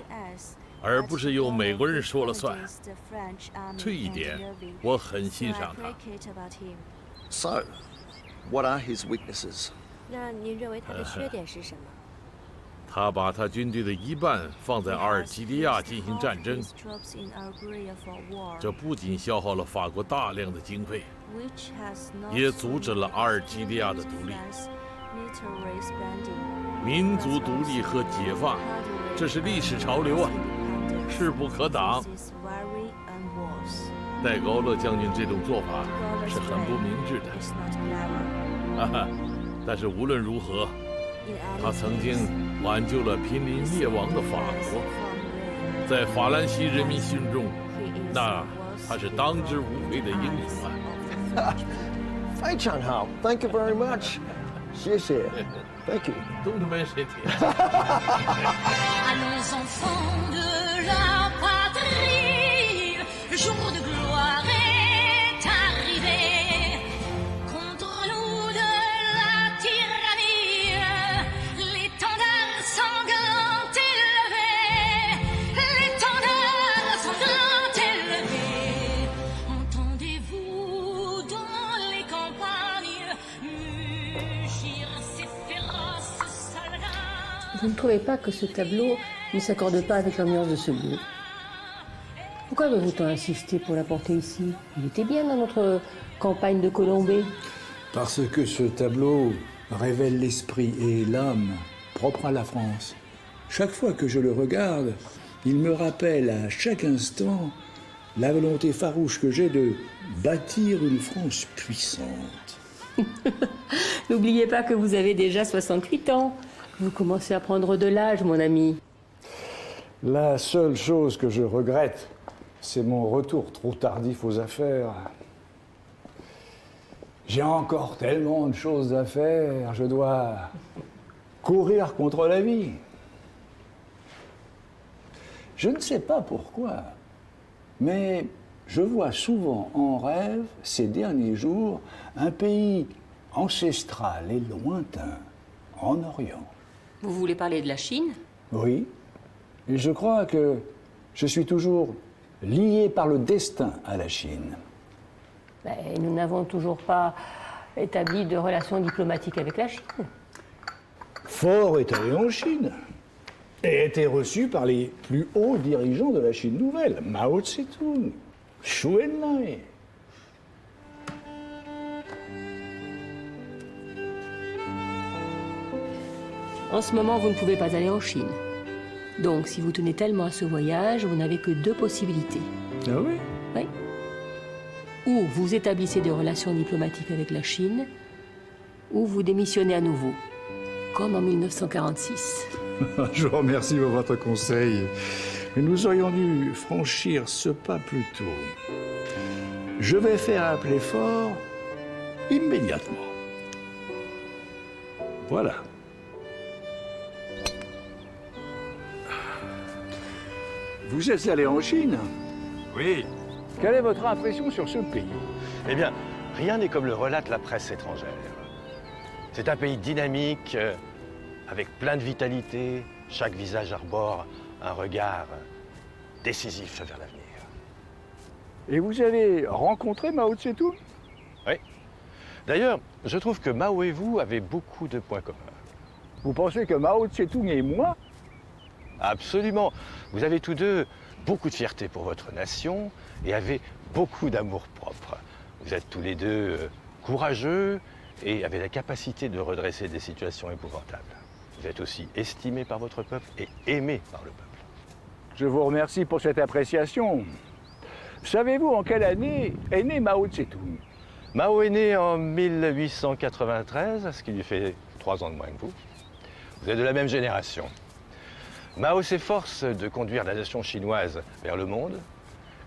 而不是由美国人说了算。这一点我很欣赏他。So, what are his weaknesses? 那您认为他的缺点是什么？他把他军队的一半放在阿尔及利亚进行战争，这不仅消耗了法国大量的经费，也阻止了阿尔及利亚的独立。民族独立和解放，这是历史潮流啊，势不可挡。戴高乐将军这种做法是很不明智的。但是无论如何，他曾经挽救了濒临灭亡的法国，在法兰西人民心中，那他是当之无愧的英雄啊！非常好 ，Thank you very much， 谢谢 ，Thank you。Don't mention it. Allons enfants de la patrie, le jour de gloire est arrivé. Contre nous de la tyrannie, l'étendard sanglant élevé, l'étendard sanglant élevé. Entendez-vous dans les campagnes mugir ces féroces soldats? Vous ne trouvez pas que ce tableau ne s'accorde pas avec l'ambiance de ce lieu? Pourquoi avez-vous tant insisté pour l'apporter ici? Il était bien dans notre campagne de Colombey. Parce que ce tableau révèle l'esprit et l'âme propre à la France. Chaque fois que je le regarde, il me rappelle à chaque instant la volonté farouche que j'ai de bâtir une France puissante. N'oubliez pas que vous avez déjà 68 ans. Vous commencez à prendre de l'âge, mon ami. La seule chose que je regrette, c'est mon retour trop tardif aux affaires. J'ai encore tellement de choses à faire, je dois courir contre la vie. Je ne sais pas pourquoi, mais je vois souvent en rêve, ces derniers jours, un pays ancestral et lointain, en Orient. Vous voulez parler de la Chine? Oui, et je crois que je suis toujours lié par le destin à la Chine. Nous n'avons toujours pas établi de relations diplomatiques avec la Chine. Fort est allé en Chine et a été reçu par les plus hauts dirigeants de la Chine nouvelle, Mao Tse-tung, Xu Enlai. En ce moment, vous ne pouvez pas aller en Chine. Donc, si vous tenez tellement à ce voyage, vous n'avez que 2 possibilités. Ah oui? Oui. Ou vous établissez des relations diplomatiques avec la Chine, ou vous démissionnez à nouveau, comme en 1946. Je vous remercie pour votre conseil. Mais nous aurions dû franchir ce pas plus tôt. Je vais faire appeler fort immédiatement. Voilà. Vous êtes allé en Chine? Oui. Quelle est votre impression sur ce pays? Eh bien, rien n'est comme le relate la presse étrangère. C'est un pays dynamique, avec plein de vitalité. Chaque visage arbore un regard décisif vers l'avenir. Et vous avez rencontré Mao Tse-tung? Oui. D'ailleurs, je trouve que Mao et vous avez beaucoup de points communs. Vous pensez que Mao Tse-tung et moi? Absolument. Vous avez tous deux beaucoup de fierté pour votre nation et avez beaucoup d'amour-propre. Vous êtes tous les deux courageux et avez la capacité de redresser des situations épouvantables. Vous êtes aussi estimé par votre peuple et aimé par le peuple. Je vous remercie pour cette appréciation. Savez-vous en quelle année est né Mao Tse-tung? Mao est né en 1893, ce qui lui fait 3 ans de moins que vous. Vous êtes de la même génération. Mao s'efforce de conduire la nation chinoise vers le monde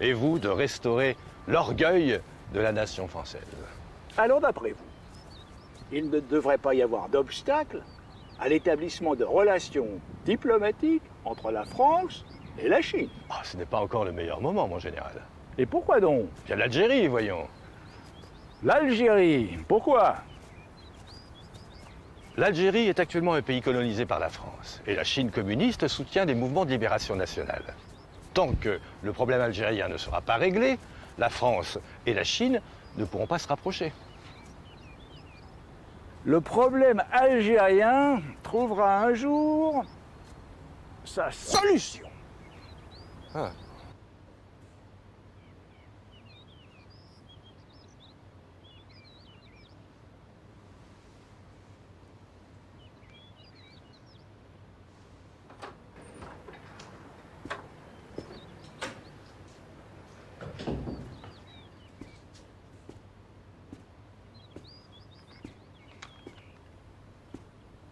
et vous de restaurer l'orgueil de la nation française. Alors d'après vous, il ne devrait pas y avoir d'obstacle à l'établissement de relations diplomatiques entre la France et la Chine? Ce n'est pas encore le meilleur moment, mon général. Et pourquoi donc? Il y a l'Algérie, voyons. L'Algérie, pourquoi? L'Algérie est actuellement un pays colonisé par la France et la Chine communiste soutient des mouvements de libération nationale. Tant que le problème algérien ne sera pas réglé, la France et la Chine ne pourront pas se rapprocher. Le problème algérien trouvera un jour sa solution. Ah.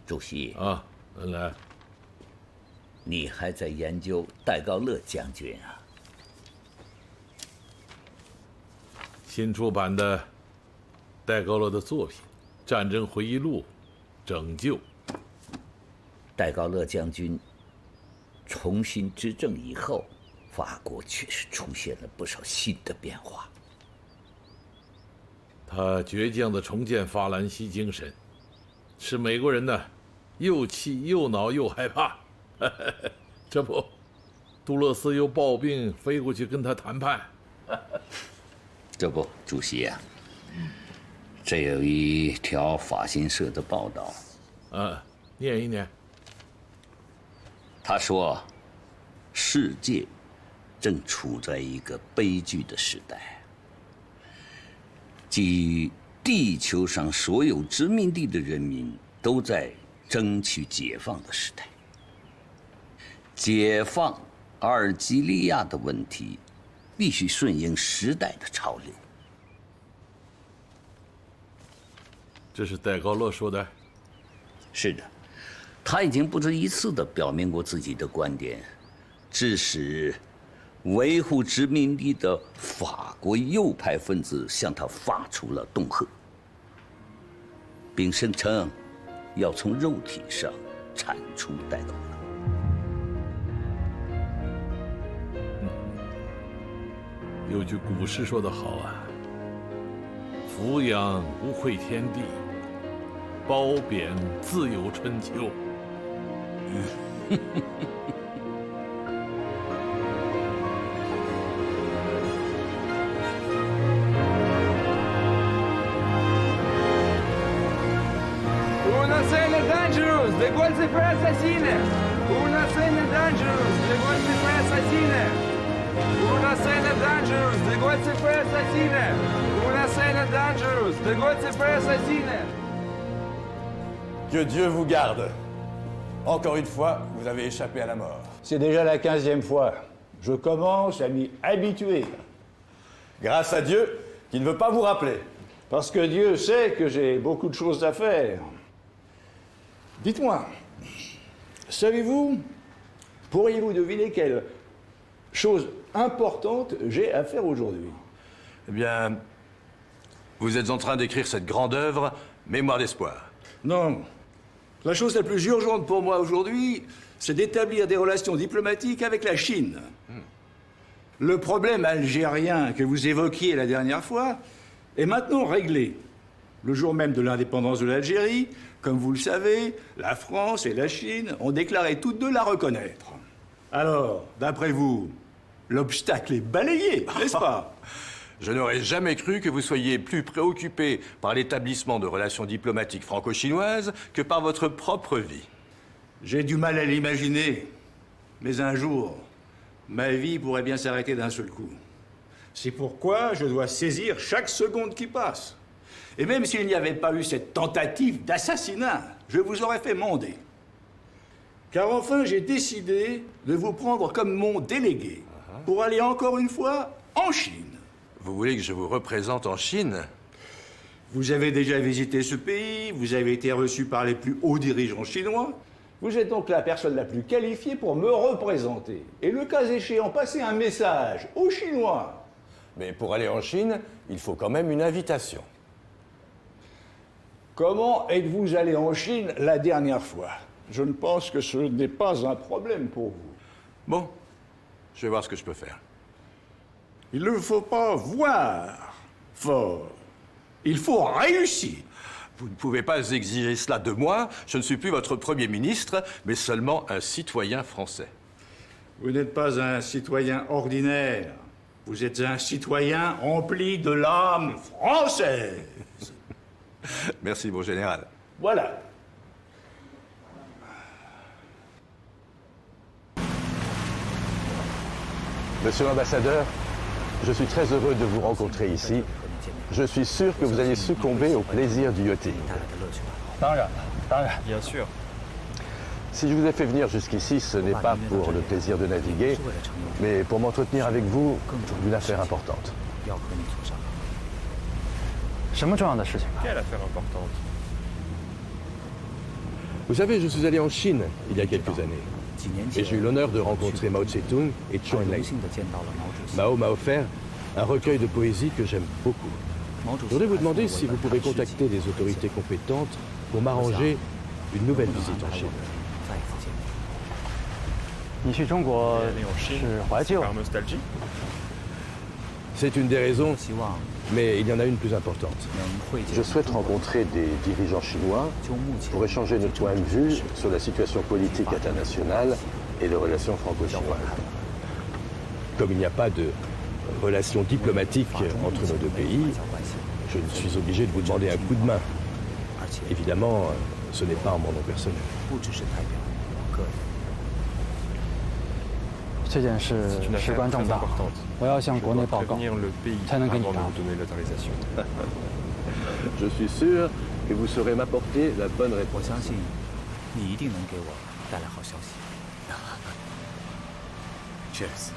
主席啊，来，你还在研究戴高乐将军啊？新出版的戴高乐的作品《战争回忆录》，拯救。戴高乐将军重新执政以后，法国确实出现了不少新的变化。他倔强地重建法兰西精神，使美国人呢又气又恼又害怕。这不，杜勒斯又抱病飞过去跟他谈判。这不，主席啊，这有一条法新社的报道，念一念。他说，世界正处在一个悲剧的时代，即地球上所有殖民地的人民都在争取解放的时代。解放阿尔及利亚的问题，必须顺应时代的潮流。这是戴高乐说的。是的，他已经不止一次地表明过自己的观点，致使维护殖民地的法国右派分子向他发出了恫吓，并声称要从肉体上铲除戴高乐。有句古诗说得好啊：“俯仰无愧天地，褒贬自有春秋。”Una cena dangerous, de gol se fue assassine. Una cena dangerous, de gol se fue assassine. Una cena dangerous, de gol se fue assassine. Una cena dangerous, de gol se fue assassine. Que Dieu vous garde. Encore une fois, vous avez échappé à la mort. C'est déjà la 15e fois. Je commence à m'y habituer. Grâce à Dieu, qui ne veut pas vous rappeler. Parce que Dieu sait que j'ai beaucoup de choses à faire. Dites-moi, savez-vous, pourriez-vous deviner quelle chose importante j'ai à faire aujourd'hui? Eh bien, vous êtes en train d'écrire cette grande œuvre, Mémoire d'espoir. Non. La chose la plus urgente pour moi aujourd'hui, c'est d'établir des relations diplomatiques avec la Chine. Le problème algérien que vous évoquiez la dernière fois est maintenant réglé. Le jour même de l'indépendance de l'Algérie, comme vous le savez, la France et la Chine ont déclaré toutes deux la reconnaître. Alors, d'après vous, l'obstacle est balayé, n'est-ce pas? Je n'aurais jamais cru que vous soyez plus préoccupé par l'établissement de relations diplomatiques franco-chinoises que par votre propre vie. J'ai du mal à l'imaginer, mais un jour, ma vie pourrait bien s'arrêter d'un seul coup. C'est pourquoi je dois saisir chaque seconde qui passe. Et même s'il n'y avait pas eu cette tentative d'assassinat, je vous aurais fait mander. Car enfin, j'ai décidé de vous prendre comme mon délégué pour aller encore une fois en Chine. Vous voulez que je vous représente en Chine? Vous avez déjà visité ce pays, vous avez été reçu par les plus hauts dirigeants chinois. Vous êtes donc la personne la plus qualifiée pour me représenter. Et le cas échéant, passer un message aux Chinois. Mais pour aller en Chine, il faut quand même une invitation. Comment êtes-vous allé en Chine la dernière fois? Je ne pense que ce n'est pas un problème pour vous. Bon, je vais voir ce que je peux faire. Il ne faut pas voir fort. Il faut réussir. Vous ne pouvez pas exiger cela de moi. Je ne suis plus votre Premier ministre, mais seulement un citoyen français. Vous n'êtes pas un citoyen ordinaire. Vous êtes un citoyen rempli de l'âme française. Merci, mon général. Voilà. Monsieur l'ambassadeur, je suis très heureux de vous rencontrer ici. Je suis sûr que vous allez succomber au plaisir du yachting. Bien sûr. Si je vous ai fait venir jusqu'ici, ce n'est pas pour le plaisir de naviguer, mais pour m'entretenir avec vous d'une affaire importante. Quelle affaire importante? Vous savez, je suis allé en Chine il y a quelques années. Et j'ai eu l'honneur de rencontrer Mao Tse-tung et Zhou Enlai. Mao m'a offert un recueil de poésie que j'aime beaucoup. Je voudrais vous demander si vous pouvez contacter les autorités compétentes pour m'arranger une nouvelle visite en Chine. Aller en Chine, c'est par nostalgie? C'est une des raisons, mais il y en a une plus importante. Je souhaite rencontrer des dirigeants chinois pour échanger notre point de vue sur la situation politique internationale et les relations franco-chinoises. Comme il n'y a pas de relations diplomatiques entre nos deux pays, je ne suis obligé de vous demander un coup de main. Évidemment, ce n'est pas en mon nom personnel. C'est une affaire très importante. Je dois prévenir le pays avant de vous donner l'autorisation. Je suis sûr que vous saurez m'apporter la bonne réponse. Cheers.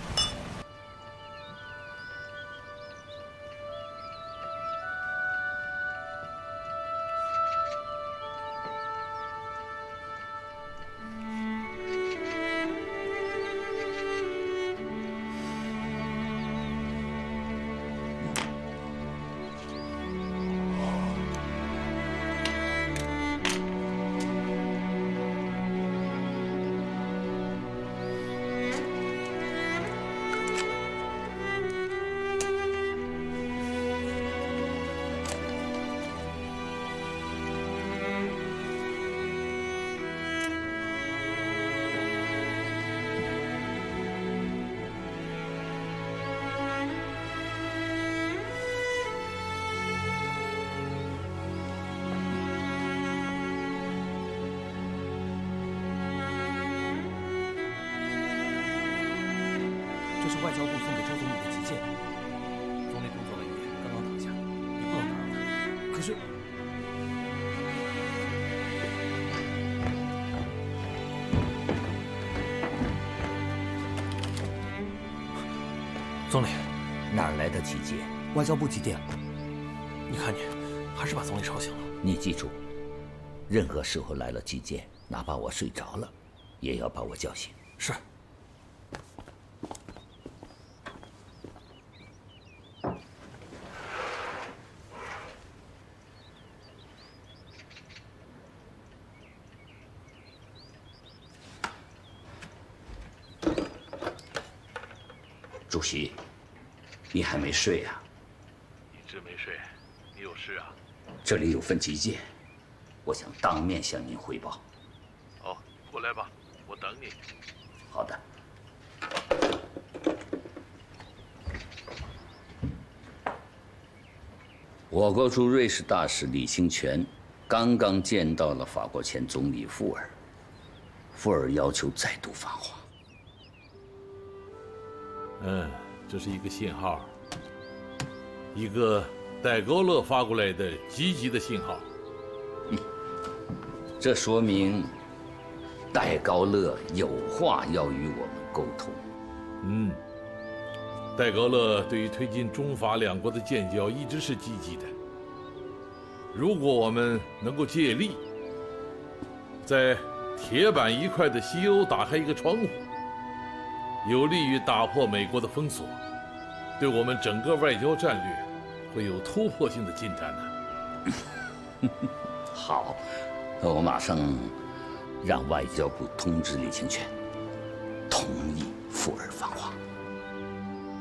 总理，哪儿来的急件？外交部急电了。你看你，还是把总理吵醒了。你记住，任何时候来了急件，哪怕我睡着了，也要把我叫醒。是。主席，你还没睡啊？一直没睡，你有事啊？这里有份急件，我想当面向您汇报。哦，过来吧，我等你。好的。我国驻瑞士大使李清泉刚刚见到了法国前总理富尔，富尔要求再度访华。这是一个信号，一个戴高乐发过来的积极的信号。这说明戴高乐有话要与我们沟通。戴高乐对于推进中法两国的建交一直是积极的。如果我们能够借力，在铁板一块的西欧打开一个窗户，有利于打破美国的封锁，对我们整个外交战略会有突破性的进展呢。好，我马上让外交部通知李清泉，同意富尔访华。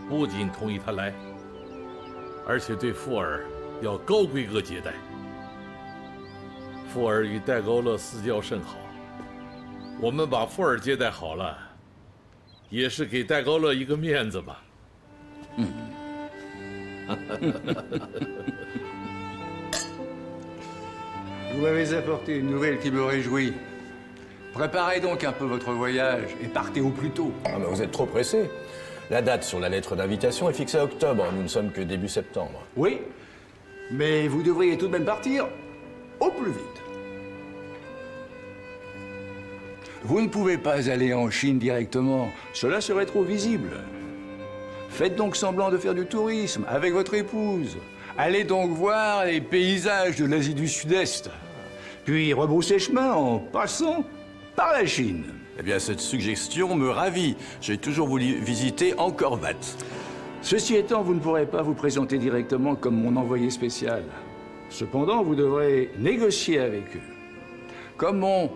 不仅同意他来，而且对富尔要高规格接待。富尔与戴高乐私交甚好，我们把富尔接待好了，也是给戴高乐一个面子吧。Vous m'avez apporté une nouvelle qui me réjouit. Préparez donc un peu votre voyage et partez au plus tôt. Ah, mais vous êtes trop pressé. La date sur la lettre d'invitation est fixée à octobre. Nous ne sommes que début septembre. Oui, mais vous devriez tout de même partir au plus vite. Vous ne pouvez pas aller en Chine directement. Cela serait trop visible. Faites donc semblant de faire du tourisme avec votre épouse. Allez donc voir les paysages de l'Asie du Sud-Est. Puis rebroussez chemin en passant par la Chine. Eh bien, cette suggestion me ravit. J'ai toujours voulu visiter Angkor Wat. Ceci étant, vous ne pourrez pas vous présenter directement comme mon envoyé spécial. Cependant, vous devrez négocier avec eux. Comme mon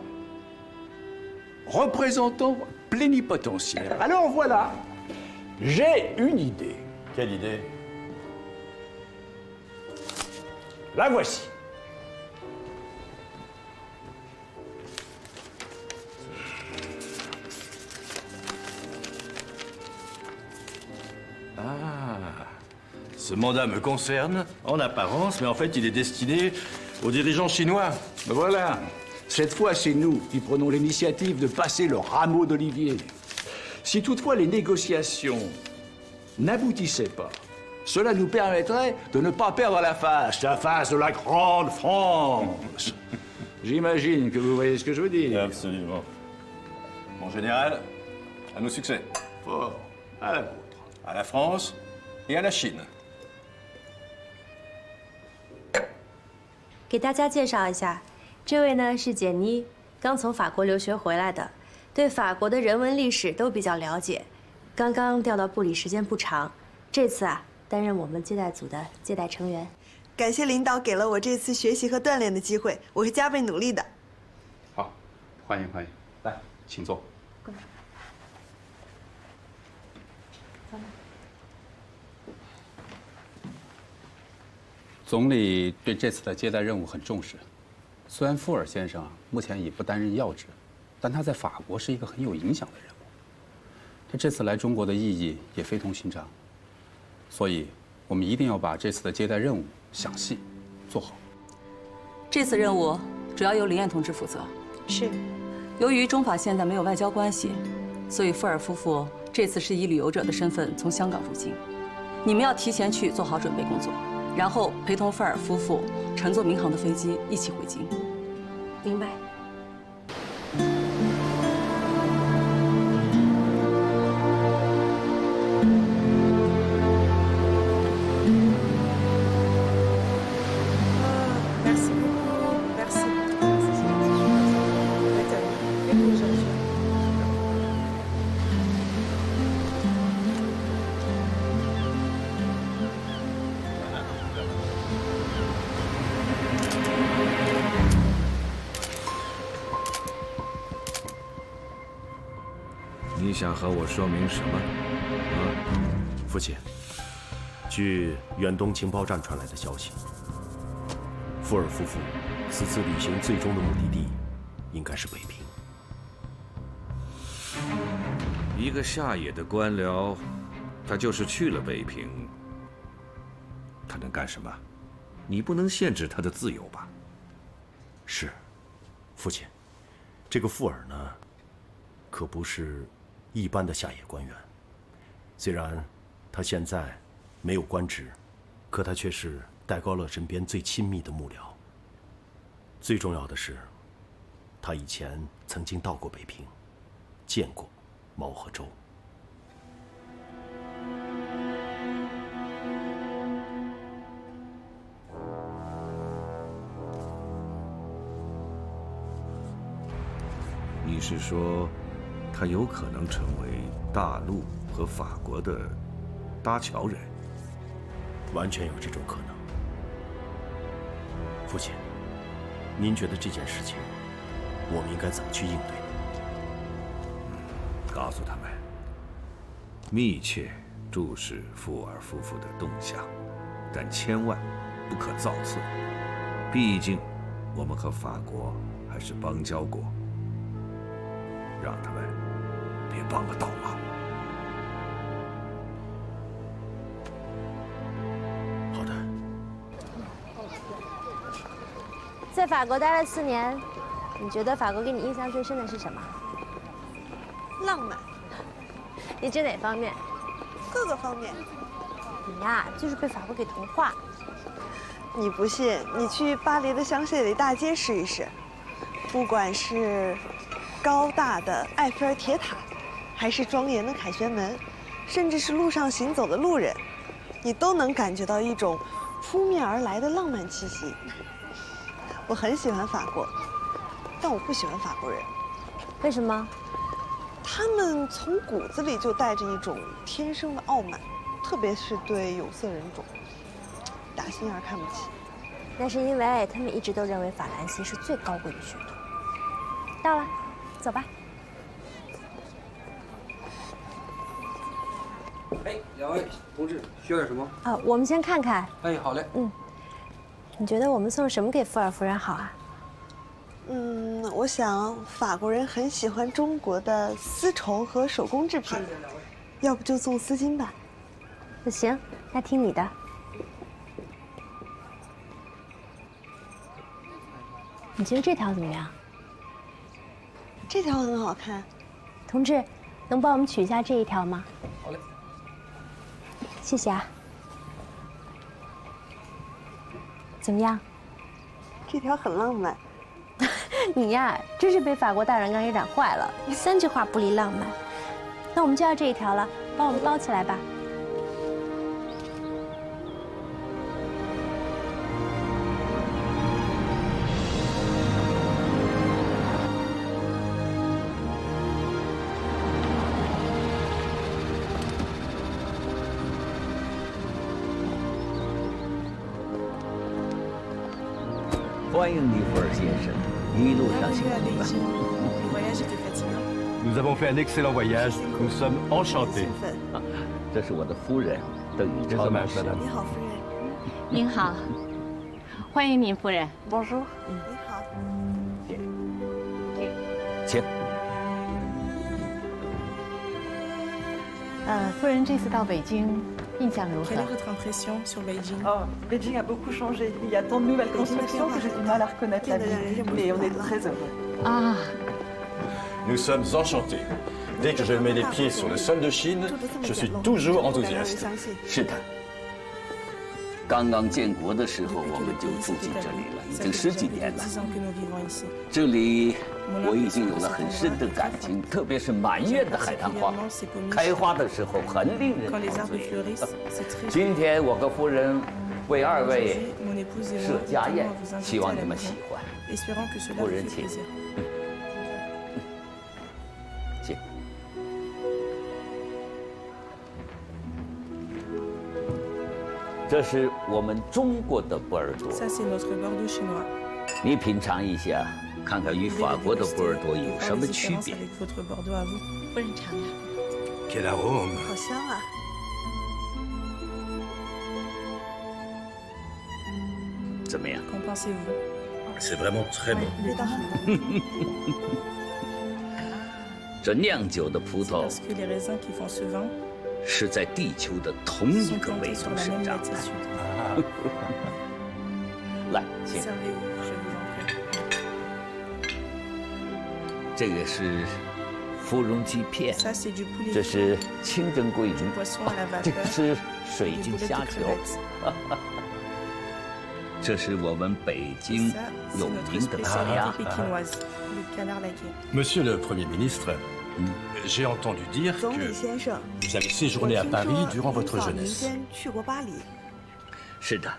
représentant plénipotentiaire. Alors voilà, j'ai une idée. Quelle idée? La voici. Ah, ce mandat me concerne, en apparence, mais en fait, il est destiné aux dirigeants chinois. Voilà. Cette fois, c'est nous qui prenons l'initiative de passer le rameau d'olivier. Si toutefois les négociations n'aboutissaient pas, cela nous permettrait de ne pas perdre la face de la grande France. J'imagine que vous voyez ce que je veux dire. Absolument. Mon général, à nos succès. Fort. À la vôtre. À la France et à la Chine. 给大家介绍一下，这位呢是简妮，刚从法国留学回来的，对法国的人文历史都比较了解。刚刚调到部里时间不长，这次啊担任我们接待组的接待成员。感谢领导给了我这次学习和锻炼的机会，我会加倍努力的。好，欢迎欢迎，来，请坐。总理对这次的接待任务很重视。虽然富尔先生目前已不担任要职，但他在法国是一个很有影响的人物。他这次来中国的意义也非同寻常，所以我们一定要把这次的接待任务详细做好。这次任务主要由林燕同志负责。是。由于中法现在没有外交关系，所以富尔夫妇这次是以旅游者的身份从香港入境。你们要提前去做好准备工作。然后陪同富尔夫妇乘坐民航的飞机一起回京。明白。你想和我说明什么？父亲，据远东情报站传来的消息，富尔夫妇此次旅行最终的目的地应该是北平。一个下野的官僚，他就是去了北平，他能干什么？你不能限制他的自由吧？是，父亲，这个富尔呢，可不是一般的下野官员。虽然他现在没有官职，可他却是戴高乐身边最亲密的幕僚。最重要的是，他以前曾经到过北平，见过毛和周。你是说，他有可能成为大陆和法国的搭桥人？完全有这种可能。父亲，您觉得这件事情，我们应该怎么去应对呢？告诉他们，密切注视富尔夫妇的动向，但千万不可造次。毕竟，我们和法国还是邦交国，让他们别帮了倒忙。好的。在法国待了4年，你觉得法国给你印象最深的是什么？浪漫。你指哪方面？各个方面。你呀，就是被法国给同化。你不信，你去巴黎的香榭里大街试一试，不管是高大的埃菲尔铁塔，还是庄严的凯旋门，甚至是路上行走的路人，你都能感觉到一种扑面而来的浪漫气息。我很喜欢法国，但我不喜欢法国人。为什么？他们从骨子里就带着一种天生的傲慢，特别是对有色人种，打心眼看不起。那是因为他们一直都认为法兰西是最高贵的血统。到了，走吧。哎，两位同志，需要点什么？啊，我们先看看。哎，好嘞。你觉得我们送什么给富尔夫人好啊？我想法国人很喜欢中国的丝绸和手工制品，要不就送丝巾吧。那行，那听你的。你觉得这条怎么样？这条很好看。同志，能帮我们取一下这一条吗？好嘞。谢谢啊。怎么样？这条很浪漫。你呀，真是被法国大染缸给染坏了，3句话不离浪漫。那我们就要这一条了，帮我们包起来吧。欢迎你，福尔先生，一路上辛苦了。Nous avons fait un excellent voyage. Nous sommes enchantés. 这是我的夫人，邓宇超女士。你好，夫人。您好，欢迎您，夫人。Bonjour。你好。请。夫人这次到北京，印象如何？ Quelle est votre impression sur Beijing? Oh, Beijing a beaucoup changé. Il y a tant de nouvelles constructions que j'ai du mal à reconnaître la ville. Mais on est très heureux. Ah. Nous sommes enchantés. Dès que je mets les pieds sur le sol de Chine, je suis toujours enthousiaste. 是的。刚刚建国的时候，我们就住进这里了，已经10几年了。这里我已经有了很深的感情，特别是满院的海棠花，开花的时候很令人陶醉。今天我和夫人为2位设家宴，希望你们喜欢。夫人请。请。这是我们中国的波尔多，你品尝一下看看与法国的波尔多有什么区别。夫人尝尝。Quel arôme! 好香啊！怎么样？ Qu'en pensez-vous? C'est vraiment très bon. 味道很浓。这酿酒的葡 C'est 萄 parce que les raisins qui font ce vin 是在地球的同一 sont 个 plantés 纬 sur 度 la 生 même 长的。 latitude. 来，请。 Servez-vous, je vous en prie. 这个是芙蓉鸡片， Ça, c'est du poulet 这是清蒸桂鱼， poisson à la 这个 vapeur, 是水 des 晶 boulettes 虾 de 球， crevettes. 这是我们北京 Ça, 有 c'est notre 名的烤鸭 spécialité。pékinoise, le canard laqué. Monsieur le Premier ministre, j'ai entendu dire 总理 que 先生， vous avez 我 séjourné à 听 Paris 说 durant 您 votre 早年 jeunesse. 间去过巴黎。是的，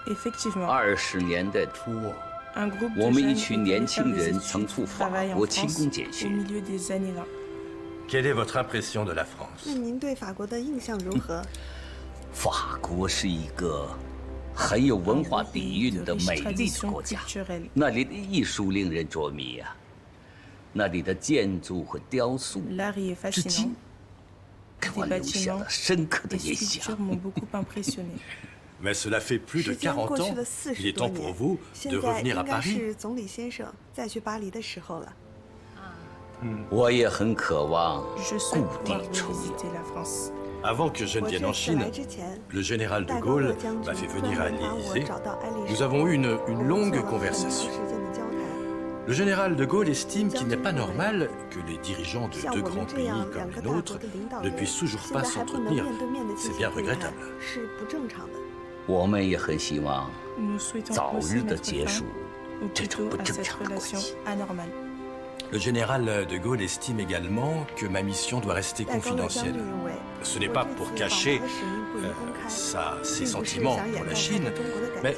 Effectivement, 20年代初， un groupe 我 de 们一 jeunes 群 étaient 年 allés 轻 faire des 人曾 études 赴 ou 法 travailler en 国勤 France 工俭 au 学。 milieu des années 20. Quelle est votre impression de la France? 那您对法国的印象如何？法国是一个很有文化底蕴的美丽的国家，那里的艺术令人着迷啊，那里的建筑和雕塑， L'art y est 至今 fascinant. 给我留下了深刻的 Les 印象。 sculptures m'ont beaucoup impressionné. Mais cela fait plus de 时间 40 过去 ans. 了 Il 40 est 多 temps pour 年 vous，现 de 在 revenir 应 à 该 Paris. 是总理先生再去巴黎的时候了。我也很渴望 Je souhaite 故地 pouvoir 重游。 revisiter la France. Avant que je ne 我 vienne 这 en 次 Chine, 来之前， le général de 戴高乐 Gaulle 将 m'a 军 fait 专 venir à 门把我 l'Élysée. 找到爱丽 Nous 舍， avons eu une 我们 longue 做了很长 conversation. 时间的交谈。 Le général de Gaulle estime qu'il n'est pas normal que les dirigeants de 像 deux 我们 grands 这 pays 样 comme 两个 les 大国 nôtres 的领导 ne 人， puissent toujours 现 pas 在还不能 s'entretenir. 面对面的进 C'est 行 bien 会谈， regrettable. 是不正常的。我们也很希望 Nous souhaitons 早 aussi 日的 mettre 结 fin 束 au 这 plus 种 tôt 不 à 正 cette 常的关 relation 系。 anormale. Le général de Gaulle estime également que ma mission doit rester 戴高乐将 confidentielle. 军认为， Ce n'est 我 pas 这 pour 次访 cacher 华的使命不宜公开， ses 并不是 sentiments 想 pour 掩 la 盖 Chine, 他对中国的感 mais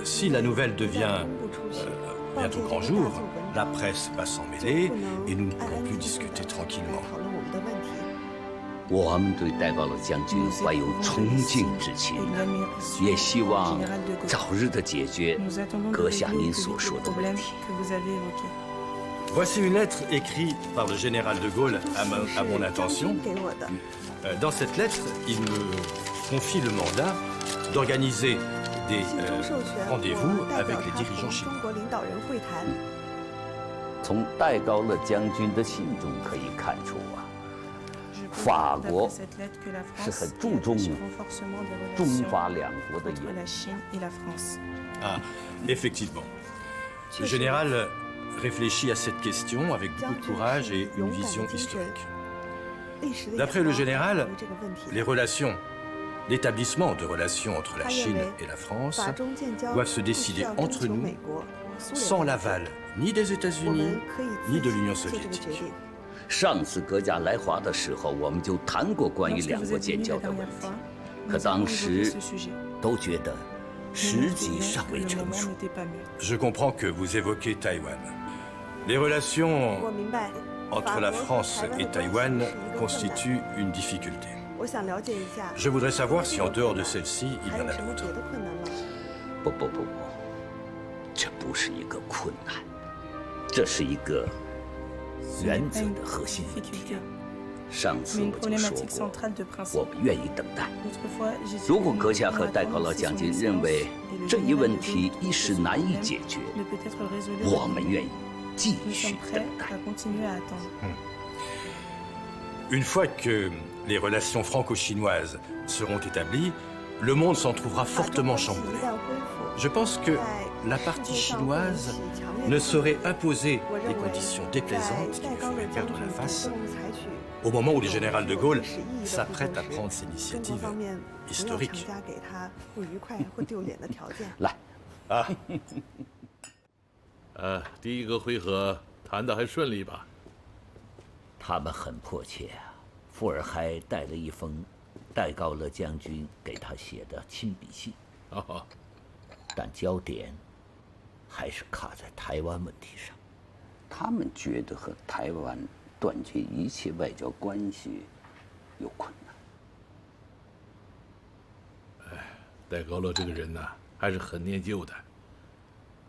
情。 si la nouvelle devient 不出席， bientôt grand jour, la presse va s'en mêler et nous ne pourrons plus discuter tranquillement. 讨论我们的问题。我们对戴高乐将军怀有崇敬之情，也希望早日的解决 Nous attendons de 阁下 régler au 您 plus 所 vite 说 le 的问 problème 题。 que vous avez évoqué. Voici une lettre écrite par le général de Gaulle à mon 将 intention. 军给我的。 Dans cette lettre, il me confie le mandat d'organiser des 信中授权 rendez-vous 我代 avec 表 les 他 dirigeants 同 chinois. 中国领导人会谈。从戴高乐将军的信中可以看出啊，法国 D'après cette lettre que la 是 France 很 est 注重 attachée au renforcement des 中 relations 法两国的友 entre la Chine et la France. Ah, effectivement. Le général réfléchit à cette question avec beaucoup de courage et une vision historique. 历史的 D'après 眼 le 光 général, 考虑这个问题。 les relations, l'établissement de relations entre la 他认 Chine 为 et la France 法中建交 doivent se 不需 décider 要征 entre 求 nous 美国、苏联 sans 的 l'aval ni des 我 États-Unis 们可以 ni 自 de 己 l'Union 做这个决 soviétique. 定。上次阁下来华的时候，我们就谈过关于 Lorsque 两 vous 国 êtes 建 venu 交 la 的问 dernière 题， fois, 可 nous 当 avons évoqué 时 ce sujet. 都觉得 Nous 时 nous 机 disions 尚 que 未 le 成 moment 熟。 n'était pas mûr. Je comprends que vous évoquez Taïwan. Les relations 我明白， entre 法 la 国和 France 台湾 et 的关系 Taïwan 是一个困难。 constituent une difficulté. 我想了解一下， Je voudrais savoir si en dehors de celle-ci, il 还 y en 有 a 什么 d'autres. 别的困难吗？不，这不是一个困难，这是一个原则的核心问题。上次 Mais une 我就说 problématique 过， centrale de 我 principe. 们愿意等待。 Autrefois, j'ai 如果 supprimé 阁下 le 和戴高 moratoire 乐 si 将 son 军 excellence 认为 et le 这一 général 问 de 题 Gaulle 一时 que ce 难以 problème 解决， ne peut être résolu 我们 rapidement. 愿意继 Nous 续 sommes 等 prêts 待。 à continuer à attendre. Une fois que les relations franco-chinoises seront établies, le monde s'en trouvera 法中 fortement 关系一 chamboulé. 旦恢复， Je pense que 在 la 世界 partie 上会引 chinoise 起强烈 ne 的 saurait imposer 我 des 认为， conditions 在 déplaisantes qui 戴 lui 高乐 feraient 将 perdre 军 la 主 face 动采取 au moment où le général de Gaulle 有实意义的 s'apprête à 互动 prendre 时 ces 中国 initiatives 方面不要 historiques. 强加给他不愉快或丢脸的条件。来，第一个回合谈得还顺利吧？他们很迫切啊。富尔还带了一封戴高乐将军给他写的亲笔信，哦，但焦点还是卡在台湾问题上。他们觉得和台湾断绝一切外交关系有困难。戴高乐这个人呐，还是很念旧的。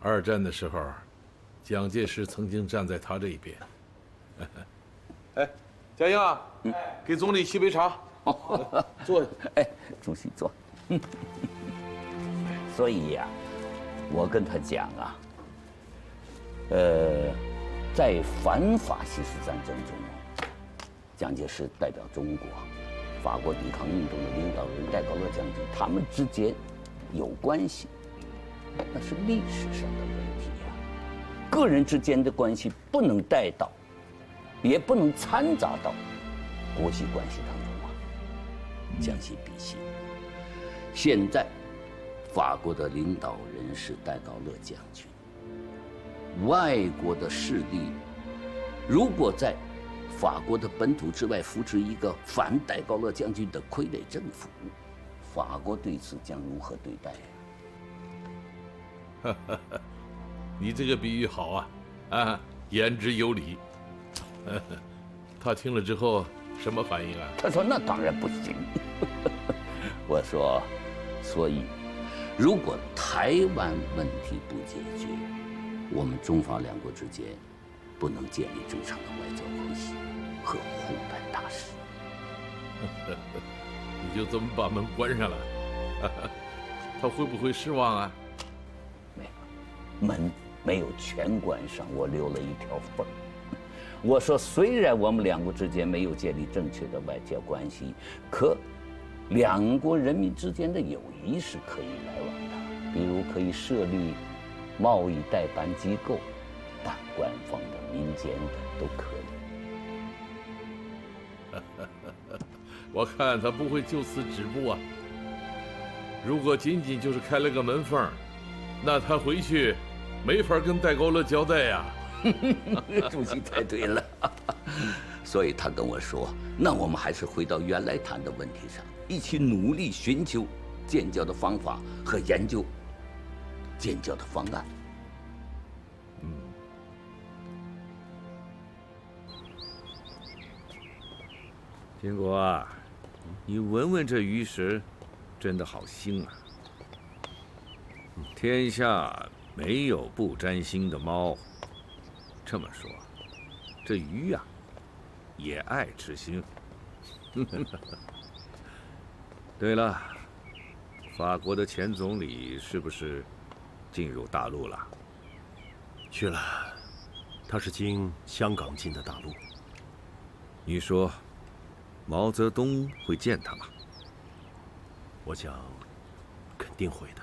2战的时候，蒋介石曾经站在他这一边。哎，嘉英啊，给总理沏杯茶。坐。哎，主席坐。所以呀，我跟他讲啊，在反法西斯战争中，蒋介石代表中国，法国抵抗运动的领导人戴高乐将军，他们之间有关系，那是历史上的问题呀。个人之间的关系不能带到，也不能掺杂到国际关系当中啊。将心比心，现在法国的领导人是戴高乐将军，外国的势力如果在法国的本土之外扶持一个反戴高乐将军的傀儡政府，法国对此将如何对待呀？你这个比喻好啊，啊，言之有理。他听了之后什么反应啊？他说：“那当然不行。”我说：“所以，如果台湾问题不解决，我们中法两国之间不能建立正常的外交关系和互办大事。”你就这么把门关上了？他会不会失望啊？没有，门没有全关上，我留了一条缝。我说，虽然我们两国之间没有建立正确的外交关系，可两国人民之间的友谊是可以来往的，比如可以设立贸易代办机构，但官方的、民间的都可以。我看他不会就此止步啊。如果仅仅就是开了个门缝，那他回去没法跟戴高乐交代呀。主席猜对了，所以他跟我说，那我们还是回到原来谈的问题上，一起努力寻求建交的方法和研究建交的方案。金国啊，你闻闻这鱼食，真的好腥啊！天下没有不沾腥的猫。这么说，这鱼啊，也爱吃腥。对了，法国的前总理是不是进入大陆了？去了，他是经香港进的大陆。你说，毛泽东会见他吗？我想，肯定会的。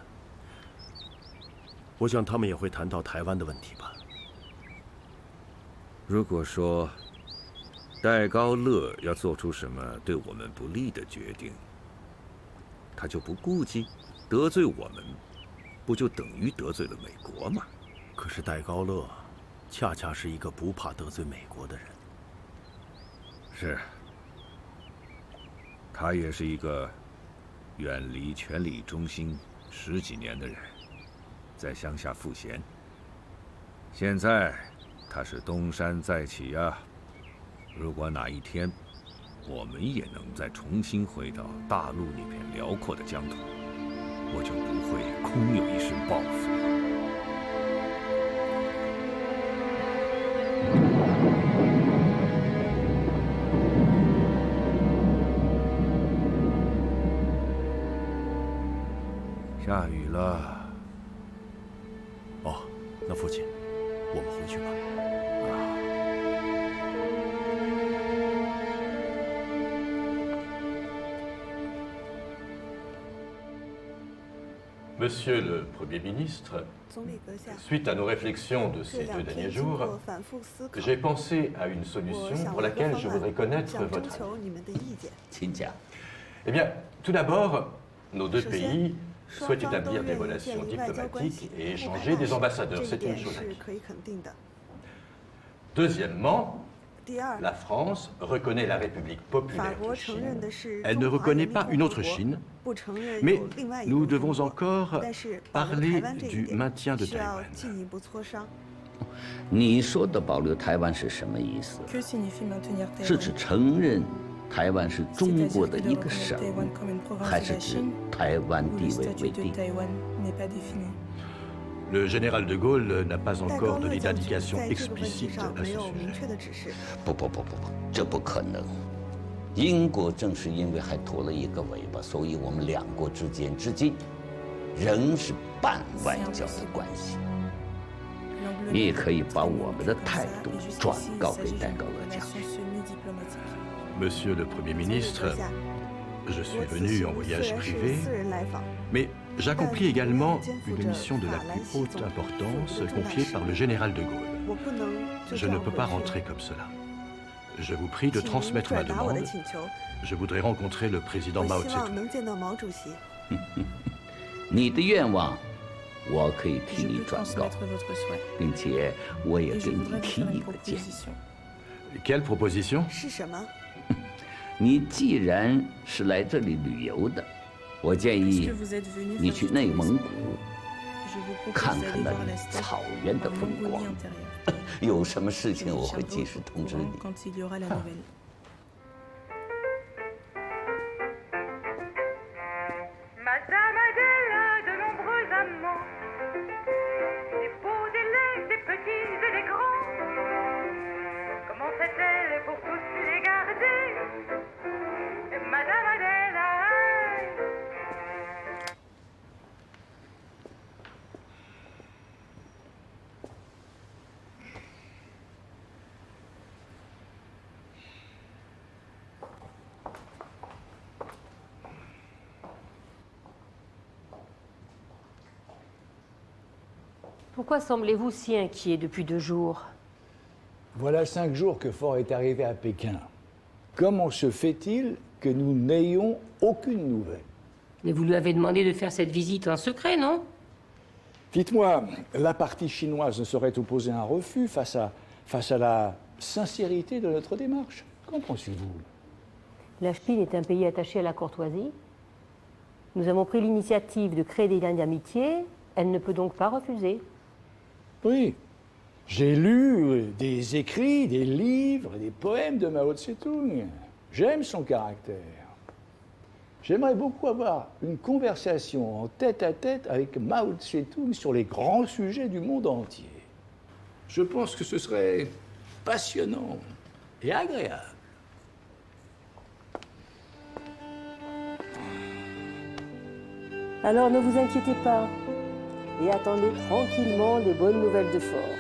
我想他们也会谈到台湾的问题吧。如果说戴高乐要做出什么对我们不利的决定，他就不顾忌得罪我们，不就等于得罪了美国吗？可是戴高乐恰恰是一个不怕得罪美国的人。是，他也是一个远离权力中心10几年的人，在乡下赋闲。现在他是东山再起呀。如果哪一天我们也能再重新回到大陆那片辽阔的疆土，我就不会空有一身抱负。下雨了。哦，那父亲，我们回去吧。Monsieur le Premier ministre, suite à nos réflexions de ces 2 derniers jours, j'ai pensé à une solution pour laquelle je voudrais connaître votre avis. Eh bien, tout d'abord, nos 2 pays souhaitent établir des relations diplomatiques et échanger des ambassadeurs. C'est une chose acquise. Deuxièmement, la France reconnaît la République populaire de Chine. Elle ne reconnaît pas une autre Chine, mais nous devons encore parler du maintien de Taïwan. 你说的保留台湾是什么意思？ Que signifie maintenir 是 Taïwan 指承认台湾是中国的一个省，还是指台湾地位未定？ Taïwan n'est pas défini. Le général de Gaulle n'a pas encore donné d'indication explicite à ce sujet. 不，这不可能。英国正是因为还拖了一个尾巴，所以我们两国之间至今仍是半外交的关系。你也可以把我们的态度转告给戴高乐将军。Monsieur le Premier ministre, je suis venu en voyage privé, mais j'accomplis également une mission de la plus haute importance confiée par le général de Gaulle. Je ne peux pas rentrer comme cela. Je vous prie de transmettre ma demande. Je voudrais rencontrer le président Mao Zedong. 你的愿望，我可以替你转告，并且我也给你提一个建议。Quelle proposition？ 是什么？你既然是来这里旅游的，我建议你去内蒙古看看那里草原的风光。有什么事情我会及时通知你。Pourquoi semblez-vous si inquiet depuis 2 jours? Voilà 5 jours que Faure est arrivé à Pékin. Comment se fait-il que nous n'ayons aucune nouvelle? Mais vous lui avez demandé de faire cette visite en secret, non? Dites-moi, la partie chinoise ne saurait opposer un refus face à la sincérité de notre démarche? Qu'en pensez-vous? La Chine est un pays attaché à la courtoisie. Nous avons pris l'initiative de créer des liens d'amitié. Elle ne peut donc pas refuser. Oui. J'ai lu des écrits, des livres, des poèmes de Mao Tse-tung. J'aime son caractère. J'aimerais beaucoup avoir une conversation en tête-à-tête avec Mao Tse-tung sur les grands sujets du monde entier. Je pense que ce serait passionnant et agréable. Alors ne vous inquiétez pas et attendez tranquillement les bonnes nouvelles de Faure.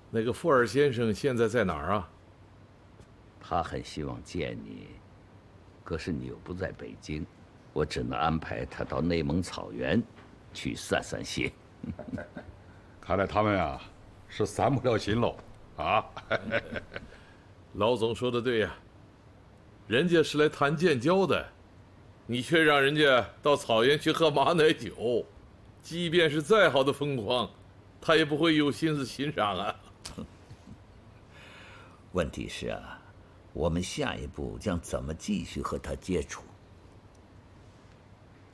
"那个富尔先生现在在哪儿啊？他很希望见你，可是你又不在北京，我只能安排他到内蒙草原去散散心。看来他们啊是散不了心喽啊！老总说的对呀，人家是来谈建交的，你却让人家到草原去喝马奶酒，即便是再好的风光，他也不会有心思欣赏啊。问题是啊，我们下一步将怎么继续和他接触？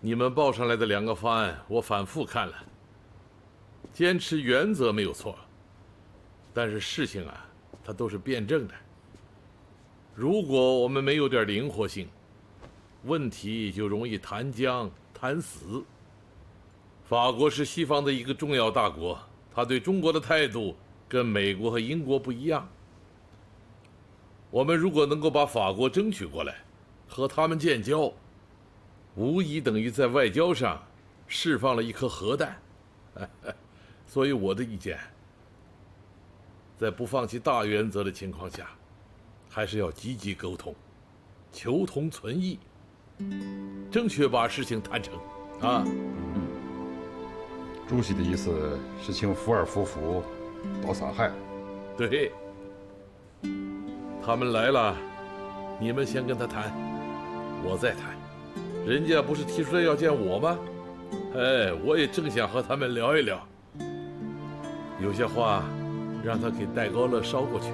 你们报上来的2个方案，我反复看了，坚持原则没有错，但是事情啊，它都是辩证的。如果我们没有点灵活性，问题就容易谈僵谈死。法国是西方的一个重要大国，他对中国的态度跟美国和英国不一样。我们如果能够把法国争取过来，和他们建交，无疑等于在外交上释放了一颗核弹。所以我的意见，在不放弃大原则的情况下，还是要积极沟通，求同存异，争取把事情谈成啊。主席的意思是请福尔夫妇到上海。对，他们来了，你们先跟他谈，我再谈。人家不是提出来要见我吗？哎，我也正想和他们聊一聊。有些话，让他给戴高乐捎过去。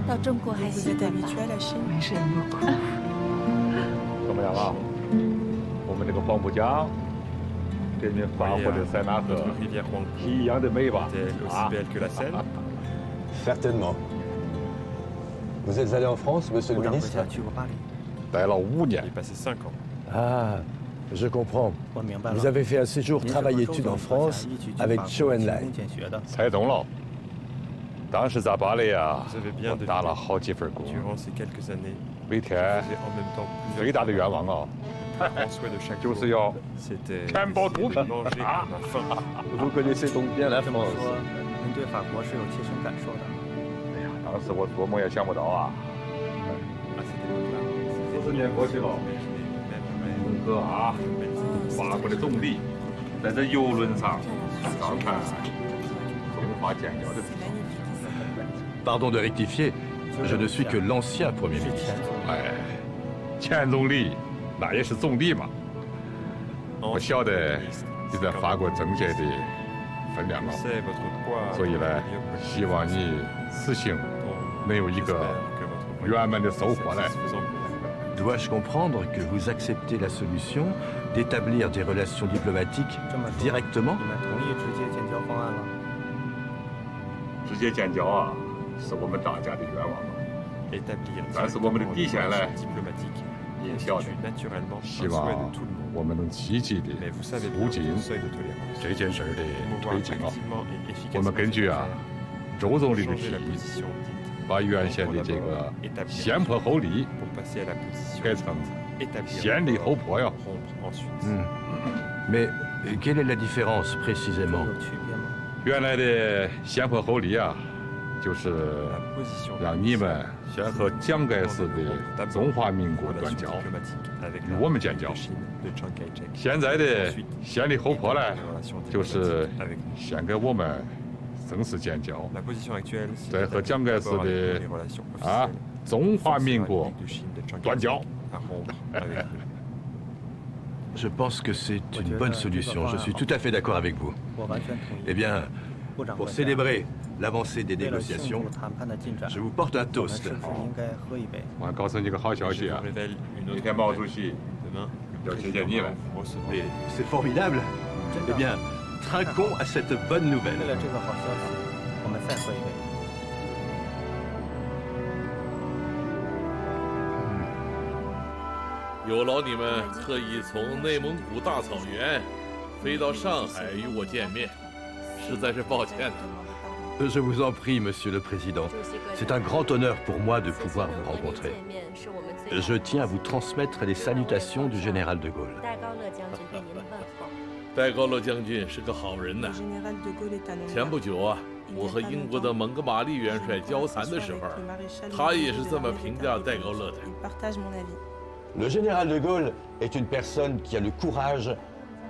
到中国还习惯吧？没事。怎么样啊？我们这个黄浦江，跟你法国的塞纳河一样的美吧？啊 Certainement. Vous êtes allé en France, monsieur le ministre? 待了5年。Ah, je comprends. Vous avez fait un séjour travail-études en France avec Zhou Enlai. 猜中了。当时在巴黎啊，我打了好几份工。每天最大的愿望啊，就是要填饱肚皮。Vous connaissez donc bien la France? 您对法国是有切身感受的。哎呀，当时我做梦也想不到啊。40年过去了，哥啊，法国的总理在这游轮上张开中法建交的。 Pardon de rectifier, je ne suis que l'ancien Premier ministre. 哎，前总理那也是总理嘛。我晓得你在法国政界的分量了，所以呢，希望你此行能有一个圆满的收获来。 Dois-je comprendre que vous acceptez la solution d'établir des relations diplomatiques directement? 你们同意直接建交方案了？直接建交啊，是我们大家的愿望嘛。但是我们的底线呢，也晓得，希望我们能积极的促进这件事的推进啊。我们根据啊周总理的提议，把原先的这个先破后立改成先立后破呀。Mais quelle est la différence précisément? 原来的先破后立啊，就是让你们先和蒋介石的中华民国断交，与我们建交。现在的先立后破呢，就是先给我们正式建交，再和蒋介石的中华民国断交。Je pense que c'est une bonne solution. Je suis tout à fait d'accord avec vous. Eh bien, pour célébrer l'avancée des négociations, je vous porte un toast. 我还告诉你个好消息啊！明天毛主席要接见你们。C'est formidable. Eh bien, trinquons à cette bonne nouvelle. 为了这个好消息，我们再喝一杯。 有劳你们特意从内蒙古大草原飞到上海与我见面，实在是抱歉的。 Je vous en prie, Monsieur le Président. C'est un grand honneur pour moi de pouvoir vous rencontrer. Je tiens à vous transmettre les salutations du général de Gaulle. 戴高乐将军是个好人呐。前不久啊，我和英国的蒙哥马利元帅交谈的时候，他也是这么评价戴高乐的。 Le général de Gaulle est une personne qui a le courage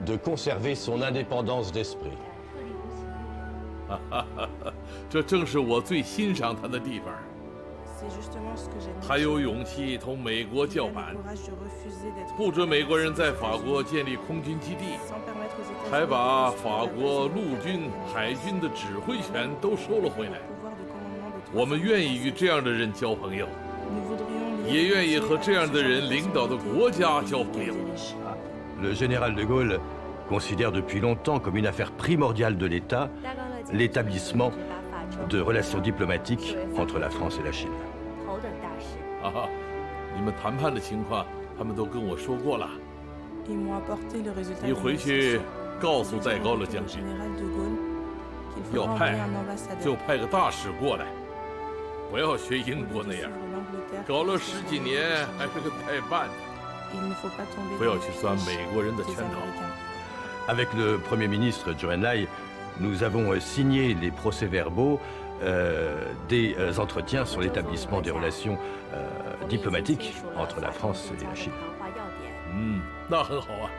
de conserver son indépendance d'esprit. 这正是我最欣赏他的地方。他有勇气同美国叫板，不准美国人在法国建立空军基地，还把法国陆军、海军的指挥权都收了回来。我们愿意与这样的人交朋友。 也愿意和这样的人领导的国家交朋友。Le général de Gaulle considère depuis longtemps comme une affaire primordiale de l'État l'établissement de relations diplomatiques entre la France et la Chine. 啊，你们谈判的情况，他们都跟我说过了。你回去告诉戴高乐将军，要派就派个大使过来，不要学英国那样。 搞了10几年还是个代办，不要去钻美国人的圈套。 Avec le Premier ministre Zhou Enlai, nous avons signé les procès-verbaux des entretiens sur l'établissement des relations diplomatiques entre la France et la Chine. 那很好啊。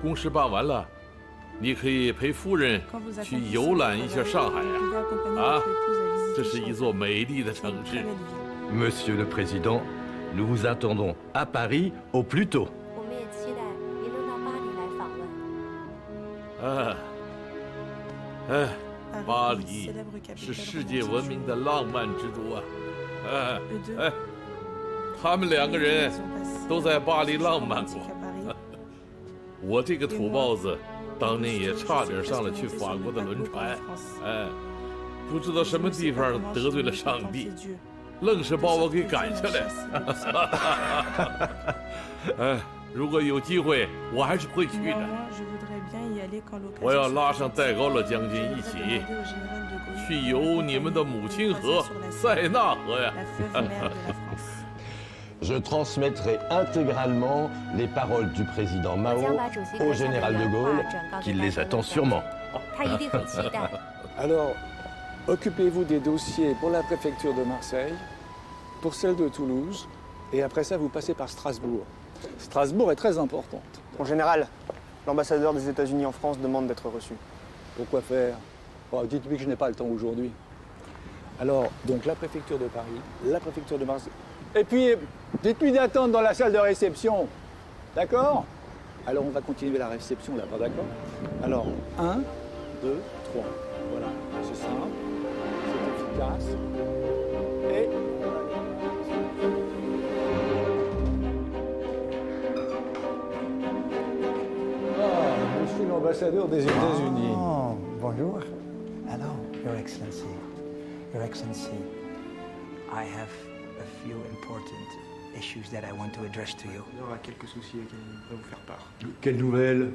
公事办完了，你可以陪夫人去游览一下上海啊！这是一座美丽的城市。Monsieur le Président, nous vous attendons à Paris au plus tôt. 我们也期待您能到巴黎来访问。巴黎是世界闻名的浪漫之都啊！他们2个人都在巴黎浪漫过。我这个土包子，当年也差点上了去法国的轮船，不知道什么地方得罪了上帝，愣是把我给赶下来。如果有机会，我还是会去的。我要拉上戴高乐将军一起去游你们的母亲河塞纳河呀。Je transmettrai intégralement les paroles du président Mao au général de Gaulle, qui les attend sûrement. Alors, occupez-vous des dossiers pour la préfecture de Marseille, pour celle de Toulouse, et après ça, vous passez par Strasbourg. Strasbourg est très importante. En général, l'ambassadeur des États-Unis en France demande d'être reçu. Pourquoi faire? Oh, dites-lui que je n'ai pas le temps aujourd'hui. Alors, donc la préfecture de Paris, la préfecture de Marseille. Et puis, dites-lui d'attendre dans la salle de réception. D'accord? Alors, on va continuer la réception là-bas, d'accord? Alors, 1, 2, 3. Voilà, c'est simple, c'est efficace. Et... Ah, je suis l'ambassadeur des États-Unis. Oh, bonjour. Hello, Your Excellency. Your Excellency, I have a few important issues that I want to address to you. Il y aura quelques soucis auxquels je vais vous faire part. Quelle nouvelle?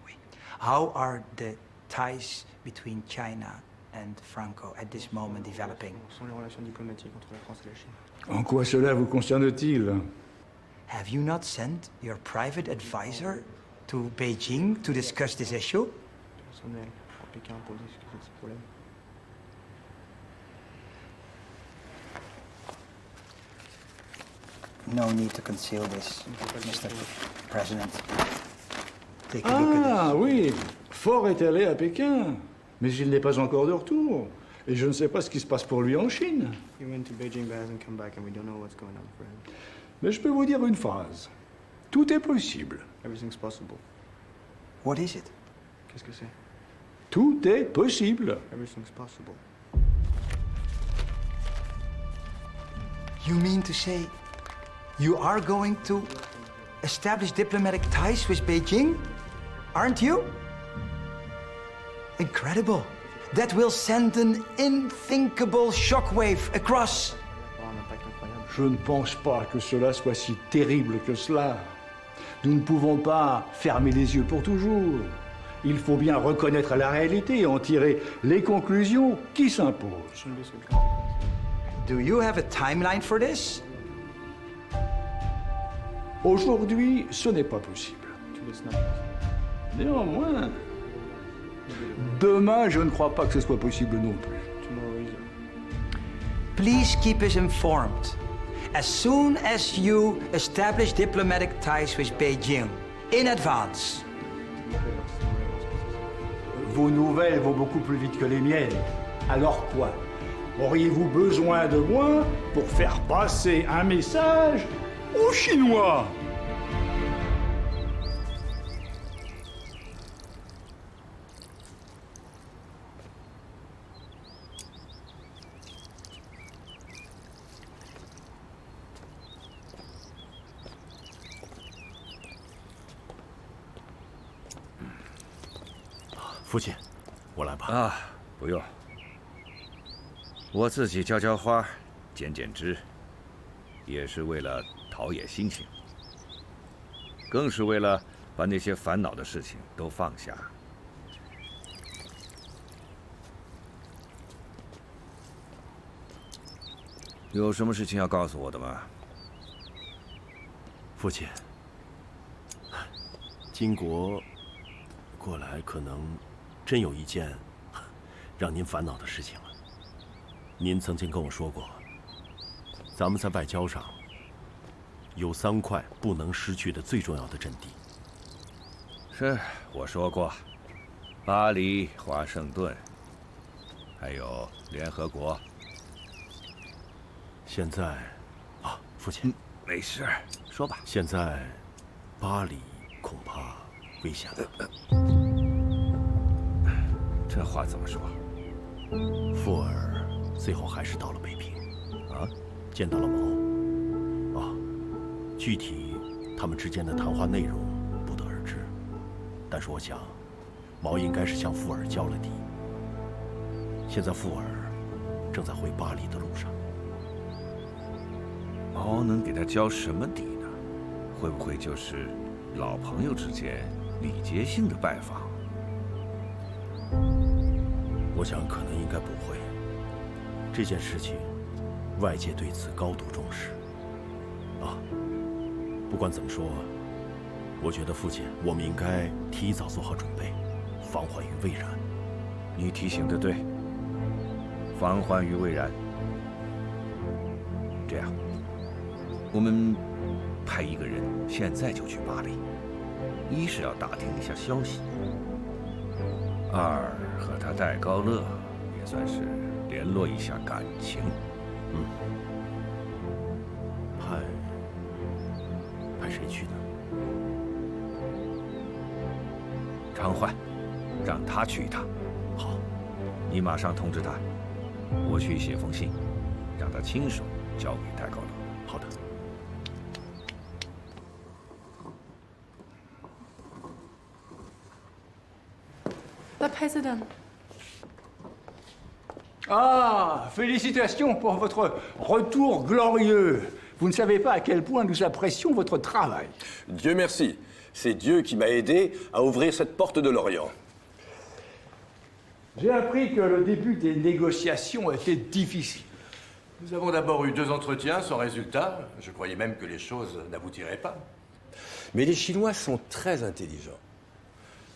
Oui. How are the ties between China and Franco at this moment developing? Quelles sont les relations diplomatiques entre la France et la Chine? En quoi cela vous concerne-t-il? Have you not sent your private advisor to Beijing to discuss this issue? Personnel à Pékin pour discuter de ce problème. No need to conceal this, Mr. President. Take a look at this. Ah oui, Ford est allé à Pékin, mais il n'est pas encore de retour. Et je ne sais pas ce qui se passe pour lui en Chine. He went to Beijing but hasn't come back and we don't know what's going on for him. Mais je peux vous dire une phrase. Tout est possible. Everything's possible. What is it? Qu'est-ce que c'est? Tout est possible. Everything's possible. You mean to say you are going to establish diplomatic ties with Beijing? Aren't you? Incredible. That will send an unthinkable shockwave across. Je ne pense pas que cela soit si terrible que cela. Nous ne pouvons pas fermer les yeux pour toujours. Il faut bien reconnaître la réalité et en tirer les conclusions qui s'imposent. Do you have a timeline for this? Aujourd'hui, ce n'est pas possible. Néanmoins, demain, je ne crois pas que ce soit possible non plus. Please keep us informed. As soon as you establish diplomatic ties with Beijing, in advance. Vos nouvelles vont beaucoup plus vite que les miennes. Alors quoi? Auriez-vous besoin de moi pour faire passer un message aux Chinois? 父亲，我来吧。啊，不用，我自己浇浇花，剪剪枝，也是为了陶冶心情，更是为了把那些烦恼的事情都放下。有什么事情要告诉我的吗？父亲，金国过来可能真有一件让您烦恼的事情了。您曾经跟我说过，咱们在外交上有3块不能失去的最重要的阵地。是，我说过。巴黎、华盛顿，还有联合国。现在，啊，父亲，没事，说吧。现在，巴黎恐怕危险了。这话怎么说？富尔最后还是到了北平，啊，见到了毛。啊，具体他们之间的谈话内容不得而知，但是我想，毛应该是向富尔交了底。现在富尔正在回巴黎的路上。毛能给他交什么底呢？会不会就是老朋友之间礼节性的拜访？我想可能应该不会。这件事情，外界对此高度重视。啊，不管怎么说，我觉得父亲，我们应该提早做好准备，防患于未然。你提醒得对，防患于未然。这样，我们派一个人现在就去巴黎，一是要打听一下消息，二和他戴高乐也算是联络一下感情。派谁去呢？常焕，让他去一趟。好，你马上通知他，我去写封信，让他亲手交给戴高乐。好的。Le Président. Ah, félicitations pour votre retour glorieux. Vous ne savez pas à quel point nous apprécions votre travail. Dieu merci. C'est Dieu qui m'a aidé à ouvrir cette porte de l'Orient. J'ai appris que le début des négociations était difficile. Nous avons d'abord eu 2 entretiens sans résultat. Je croyais même que les choses n'aboutiraient pas. Mais les Chinois sont très intelligents.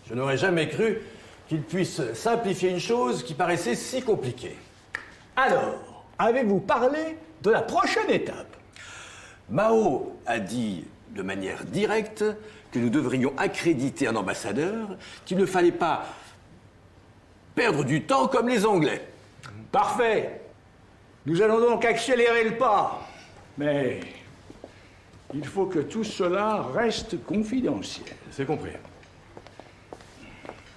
Je n'aurais jamais cru qu'ils puissent simplifier une chose qui paraissait si compliquée. Alors, avez-vous parlé de la prochaine étape? Mao a dit de manière directe que nous devrions accréditer un ambassadeur, qu'il ne fallait pas perdre du temps comme les Anglais. Parfait. Nous allons donc accélérer le pas. Mais il faut que tout cela reste confidentiel. C'est compris.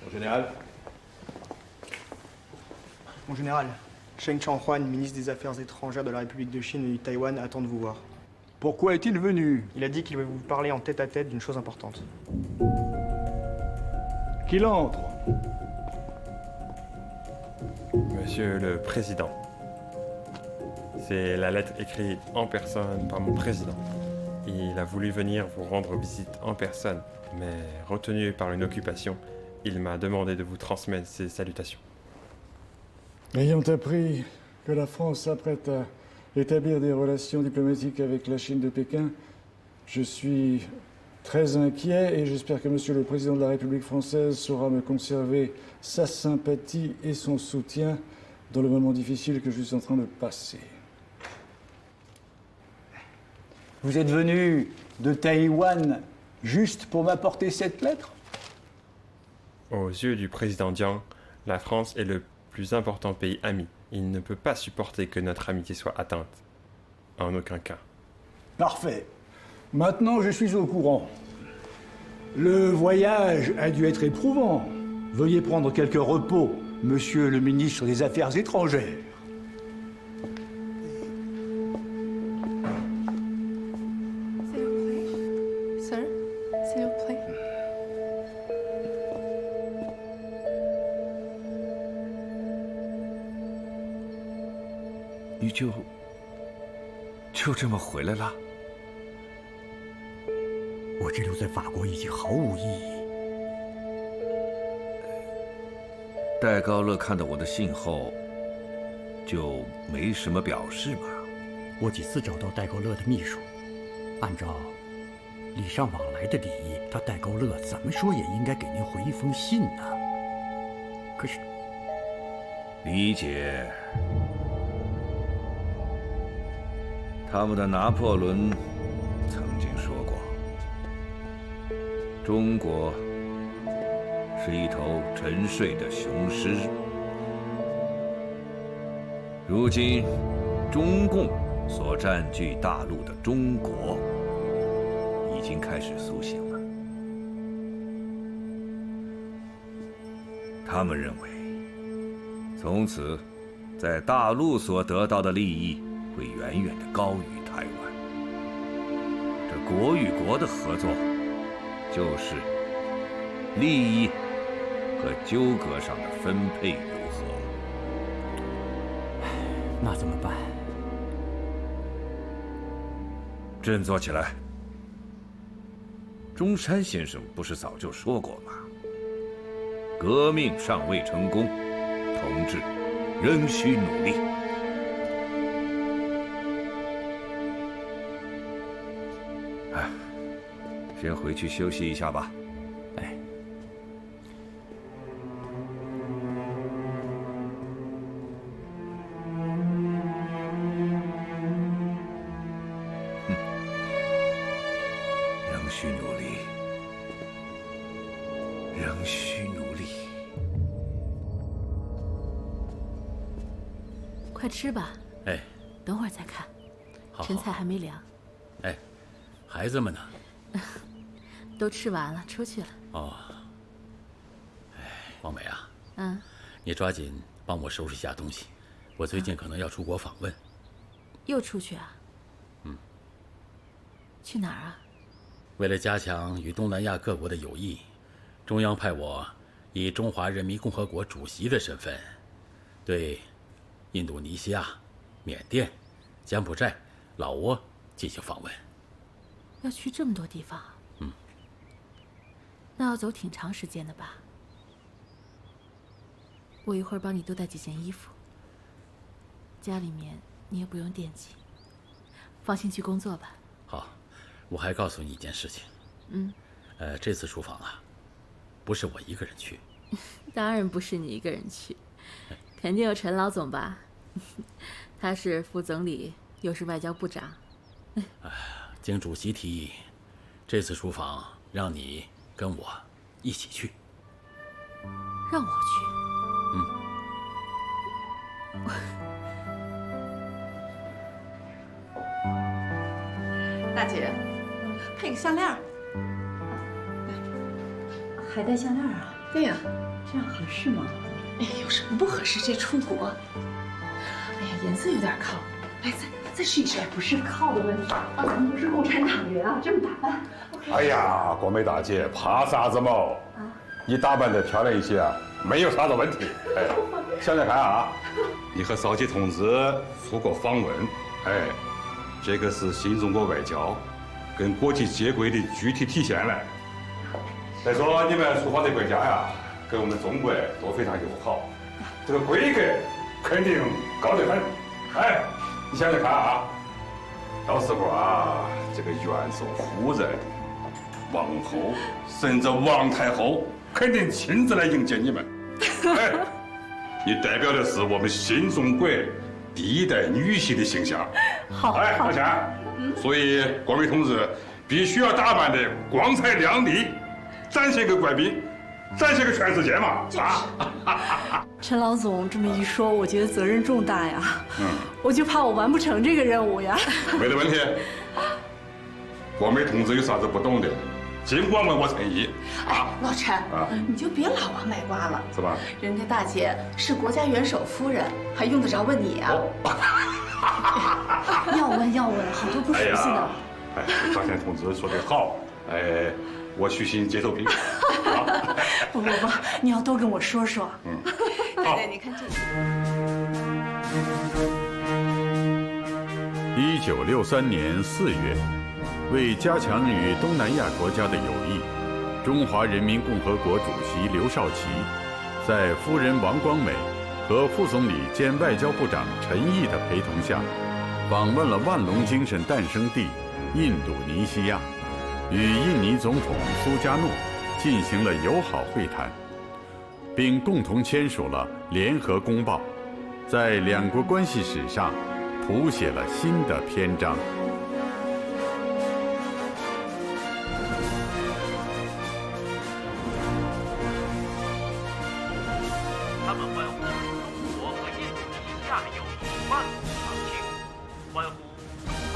Mon général. Mon général, Cheng Changhuan, ministre des Affaires étrangères de la République de Chine et du Taïwan, attend de vous voir. Pourquoi est-il venu? Il a dit qu'il veut vous parler en tête-à-tête d'une chose importante. Qu'il entre. Monsieur le Président, c'est la lettre écrite en personne par mon président. Il a voulu venir vous rendre visite en personne, mais retenu par une occupation, il m'a demandé de vous transmettre ses salutations. Ayant appris que la France s'apprête à établir des relations diplomatiques avec la Chine de Pékin, je suis très inquiet et j'espère que Monsieur le Président de la République française saura me conserver sa sympathie et son soutien dans le moment difficile que je suis en train de passer. Vous êtes venu de Taïwan juste pour m'apporter cette lettre? Aux yeux du président Jiang, la France est le plus important pays ami. Il ne peut pas supporter que notre amitié soit atteinte. En aucun cas. Parfait. Maintenant, je suis au courant. Le voyage a dû être éprouvant. Veuillez prendre quelques repos, monsieur le ministre des Affaires étrangères. Sir, s'il vous plaît.你就这么回来了？我滞留在法国已经毫无意义。戴高乐看到我的信后，就没什么表示吗？我几次找到戴高乐的秘书，按照礼尚往来的礼仪，他戴高乐怎么说也应该给您回一封信呢。可是，理解。他们的拿破仑曾经说过：“中国是一头沉睡的雄狮。如今，中共所占据大陆的中国已经开始苏醒了。他们认为，从此在大陆所得到的利益会远远的高于台湾。这国与国的合作，就是利益和纠葛上的分配如何？那怎么办？振作起来！中山先生不是早就说过吗？革命尚未成功，同志仍需努力。哎，先回去休息一下吧。哎。仍需努力，仍需努力。快吃吧。哎，等会儿再看，好陈菜还没凉。哎，孩子们呢？都吃完了，出去了。哦。哎，王梅啊，嗯，你抓紧帮我收拾一下东西，我最近可能要出国访问。又出去啊？嗯。去哪儿啊？为了加强与东南亚各国的友谊，中央派我以中华人民共和国主席的身份，对印度尼西亚、缅甸、柬埔寨、老挝进行访问。要去这么多地方？嗯。那要走挺长时间的吧？我一会儿帮你多带几件衣服，家里面你也不用惦记，放心去工作吧。好，我还告诉你一件事情。嗯。这次出访啊，不是我一个人去。当然不是你一个人去，肯定有陈老总吧？他是副总理，又是外交部长。经主席提议，这次出访让你跟我一起去。让我去？大姐，配个项链。还戴项链啊？对呀。这样合适吗？哎，有什么不合适？这出国，哎呀，颜色有点靠。来，再试一试。不是靠的问题，咱们都是共产党员啊，这么打扮。哎呀，国美大姐，怕啥子嘛？啊，你打扮得漂亮一些啊，没有啥子问题。哎，想想看啊，你和少奇同志出国访问，哎，这个是新中国外交跟国际接轨的具体体现嘞。再说你们出访的国家呀，跟我们中国都非常友好，这个规格肯定高得很。哎，你想想看啊，到时候啊，这个元首夫人、王后，甚至王太后，肯定亲自来迎接你们。哎，你代表的是我们新中国第一代女性的形象。好，哎，小钱，所以国美同志必须要打扮得光彩亮丽，展现给贵宾，展现给全世界嘛！啊！陈老总这么一说，我觉得责任重大呀。我就怕我完不成这个任务呀。没得问题。国美同志有啥子不懂的，尽管问我陈毅。哎，老陈，你就别老往外刮了，是吧？人家大姐是国家元首夫人，还用得着问你啊？要问，好多不熟悉的。哎，张先同志说得好，哎，我虚心接受批评。不，你要多跟我说说。太太，你看这个。 1963年4月，为加强与东南亚国家的友谊，中华人民共和国主席刘少奇在夫人王光美和副总理兼外交部长陈毅的陪同下，访问了万隆精神诞生地印度尼西亚，与印尼总统苏加诺进行了友好会谈，并共同签署了联合公报，在两国关系史上谱写了新的篇章。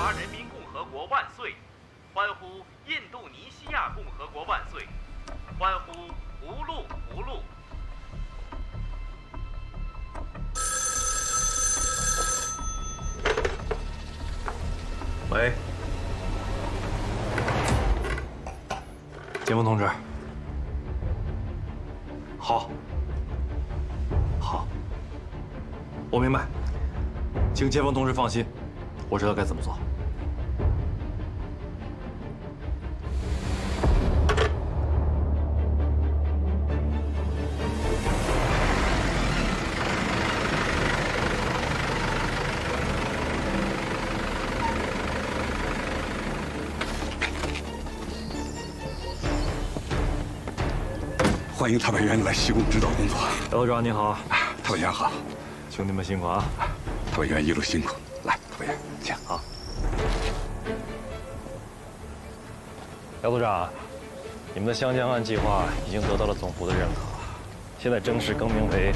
华人民共和国万岁！欢呼印度尼西亚共和国万岁！欢呼葫芦葫芦！喂，剑锋同志。好，好，我明白，请剑锋同志放心，我知道该怎么做。欢迎特派员来西贡指导工作。姚部长您好，特派员好，兄弟们辛苦啊！特派员一路辛苦。来，特派员，请。好。姚部长，你们的湘江案计划已经得到了总部的认可，现在正式更名为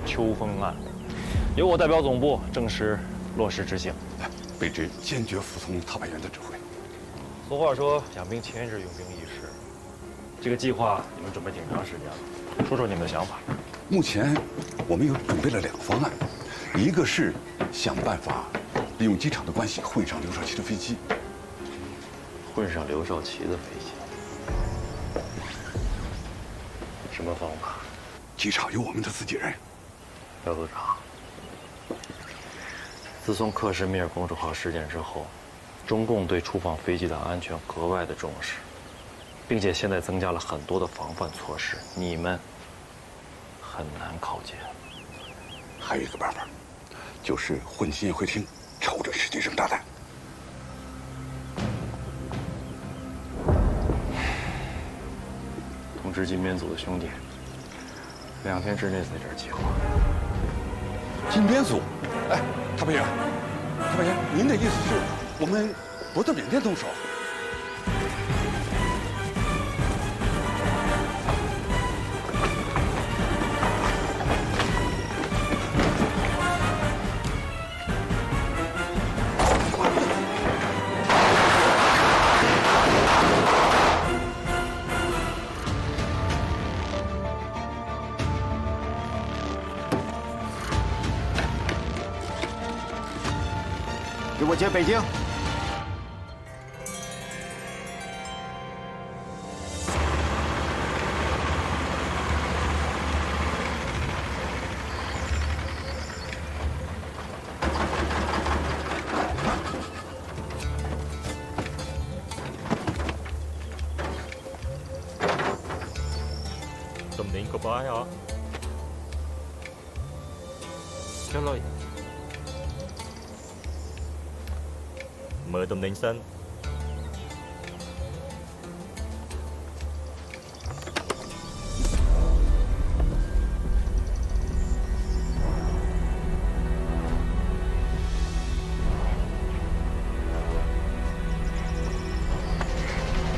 秋风案，由我代表总部正式落实执行。卑职坚决服从特派员的指挥。俗话说，养兵千日，用兵一时。这个计划你们准备挺长时间了，说说你们的想法。目前我们有准备了2个方案，一个是想办法利用机场的关系混上刘少奇的飞机。混上刘少奇的飞机？什么方法？机场有我们的自己人。姚部长，自从克什米尔公主号事件之后，中共对出访飞机的安全格外的重视。并且现在增加了很多的防范措施，你们很难靠近。还有一个办法，就是混进宴会厅，朝着世界扔炸弹。通知金边组的兄弟，2天之内在这儿集合。金边组？哎，特派员，特派员，您的意思是我们不对缅甸动手？给我接北京。Tầm nhìn có bái hả? Trả lời. Mời tầm nhìn sân.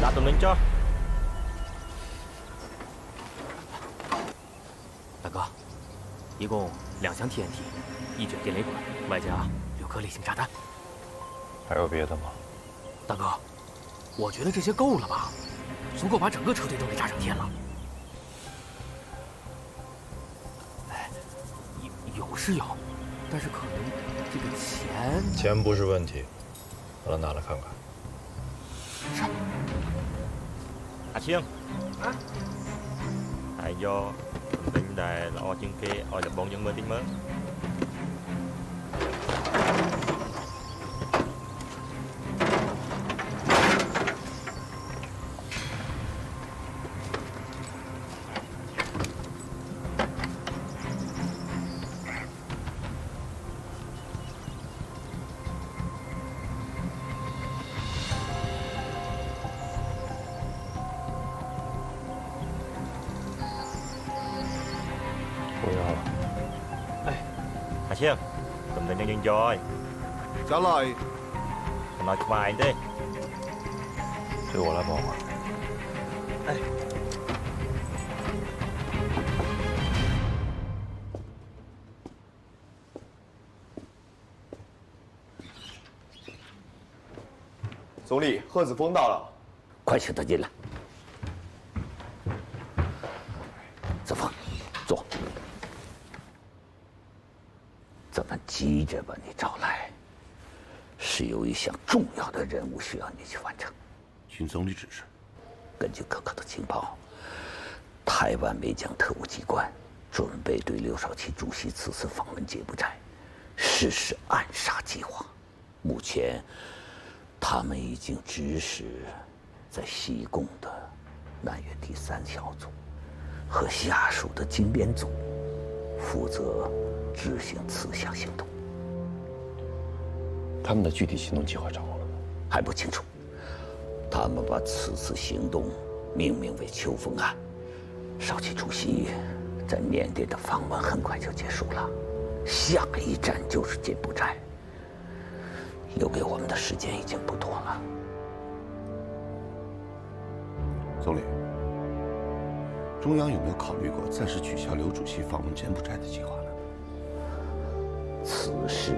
Đặt tầm nhìn cho. 大哥，一共2箱 TNT， 1卷电雷管，外加6颗类型炸弹。还有别的吗？大哥，我觉得这些够了吧，足够把整个车队都给炸上天了。哎，有是有，但是可能这个钱不是问题，把它拿来看看。是。阿清。啊。Tại do tính đài lo chân kê ở được bọn dân mơ tính mơ. Xem, tụi mình nhân rồi. Trả lời. Nói vài đi. Cho tôi bảo mà. Ê. 总理，贺子峰到了，快请他进来。子峰，坐。这么急着把你找来，是有一项重要的任务需要你去完成。请总理指示。根据可靠的情报，台湾梅江特务机关准备对刘少奇主席此次访问柬埔寨实施暗杀计划。目前，他们已经指使在西贡的南越第3小组和下属的金边组负责执行此项行动。他们的具体行动计划掌握了吗？还不清楚。他们把此次行动命名为“秋风案”。少奇主席在缅甸的访问很快就结束了，下一站就是柬埔寨。留给我们的时间已经不多了。总理，中央有没有考虑过暂时取消刘主席访问柬埔寨的计划呢？此事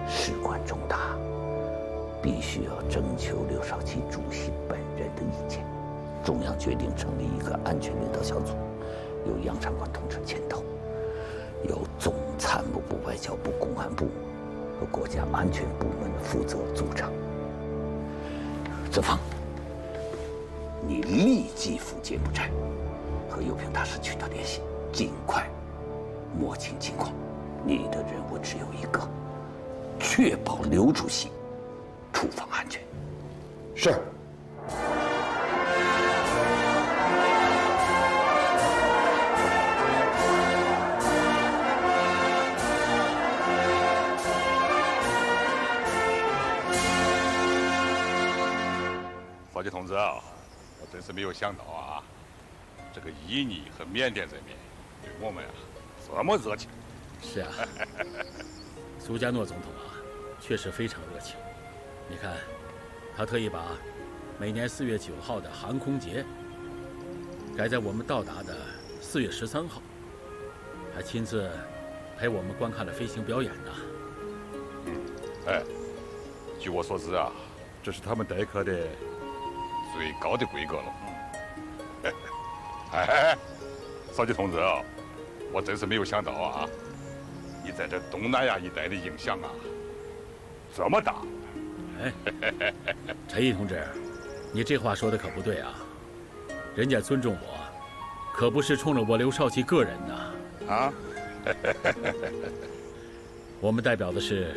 事关重大，必须要征求刘少奇主席本人的意见。中央决定成立一个安全领导小组，由杨长官同志牵头，由总参谋部、外交部、公安部和国家安全部门负责组成。子峰，你立即赴柬埔寨，和右平大使取得联系，尽快摸清情况。你的任务只有一个，确保刘主席出访安全。是。少奇同志啊，我真是没有想到啊，这个印尼和缅甸人民对我们啊这么热情。是啊，苏加诺总统啊，确实非常热情。你看，他特意把每年4月9号的航空节改在我们到达的4月13号，还亲自陪我们观看了飞行表演呢。哎，据我所知啊，这是他们待客的最高的规格了。哎，少奇同志啊，我真是没有想到啊，你在这东南亚一带的影响啊这么大。哎，陈毅同志，你这话说的可不对啊！人家尊重我，可不是冲着我刘少奇个人的啊。我们代表的是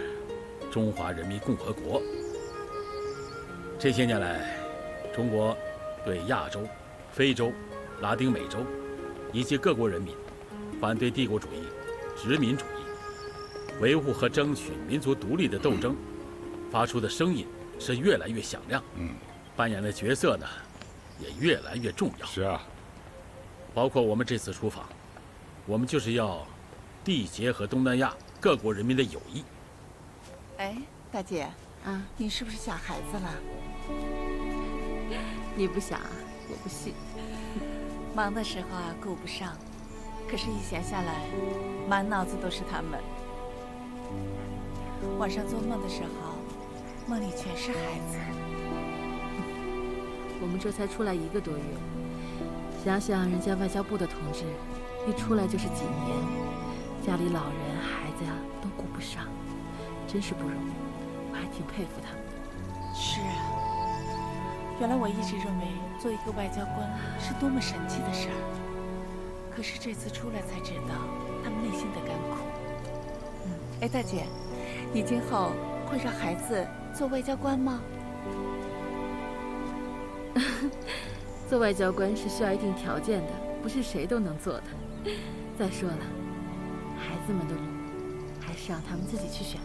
中华人民共和国。这些年来，中国对亚洲、非洲、拉丁美洲以及各国人民反对帝国主义、殖民主义、维护和争取民族独立的斗争发出的声音是越来越响亮，扮演的角色呢也越来越重要。是啊，包括我们这次出访，我们就是要缔结和东南亚各国人民的友谊。哎，大姐，啊，你是不是想孩子了？你不想啊，我不信。忙的时候啊顾不上，可是一闲下来，满脑子都是他们。晚上做梦的时候，梦里全是孩子。我们这才出来1个多月，想想人家外交部的同志，一出来就是几年，家里老人孩子呀都顾不上，真是不容易，我还挺佩服他们的。是啊，原来我一直认为做一个外交官是多么神奇的事儿，可是这次出来才知道他们内心的甘苦。哎，大姐，你今后会让孩子做外交官吗？做外交官是需要一定条件的，不是谁都能做的。再说了，孩子们的路还是让他们自己去选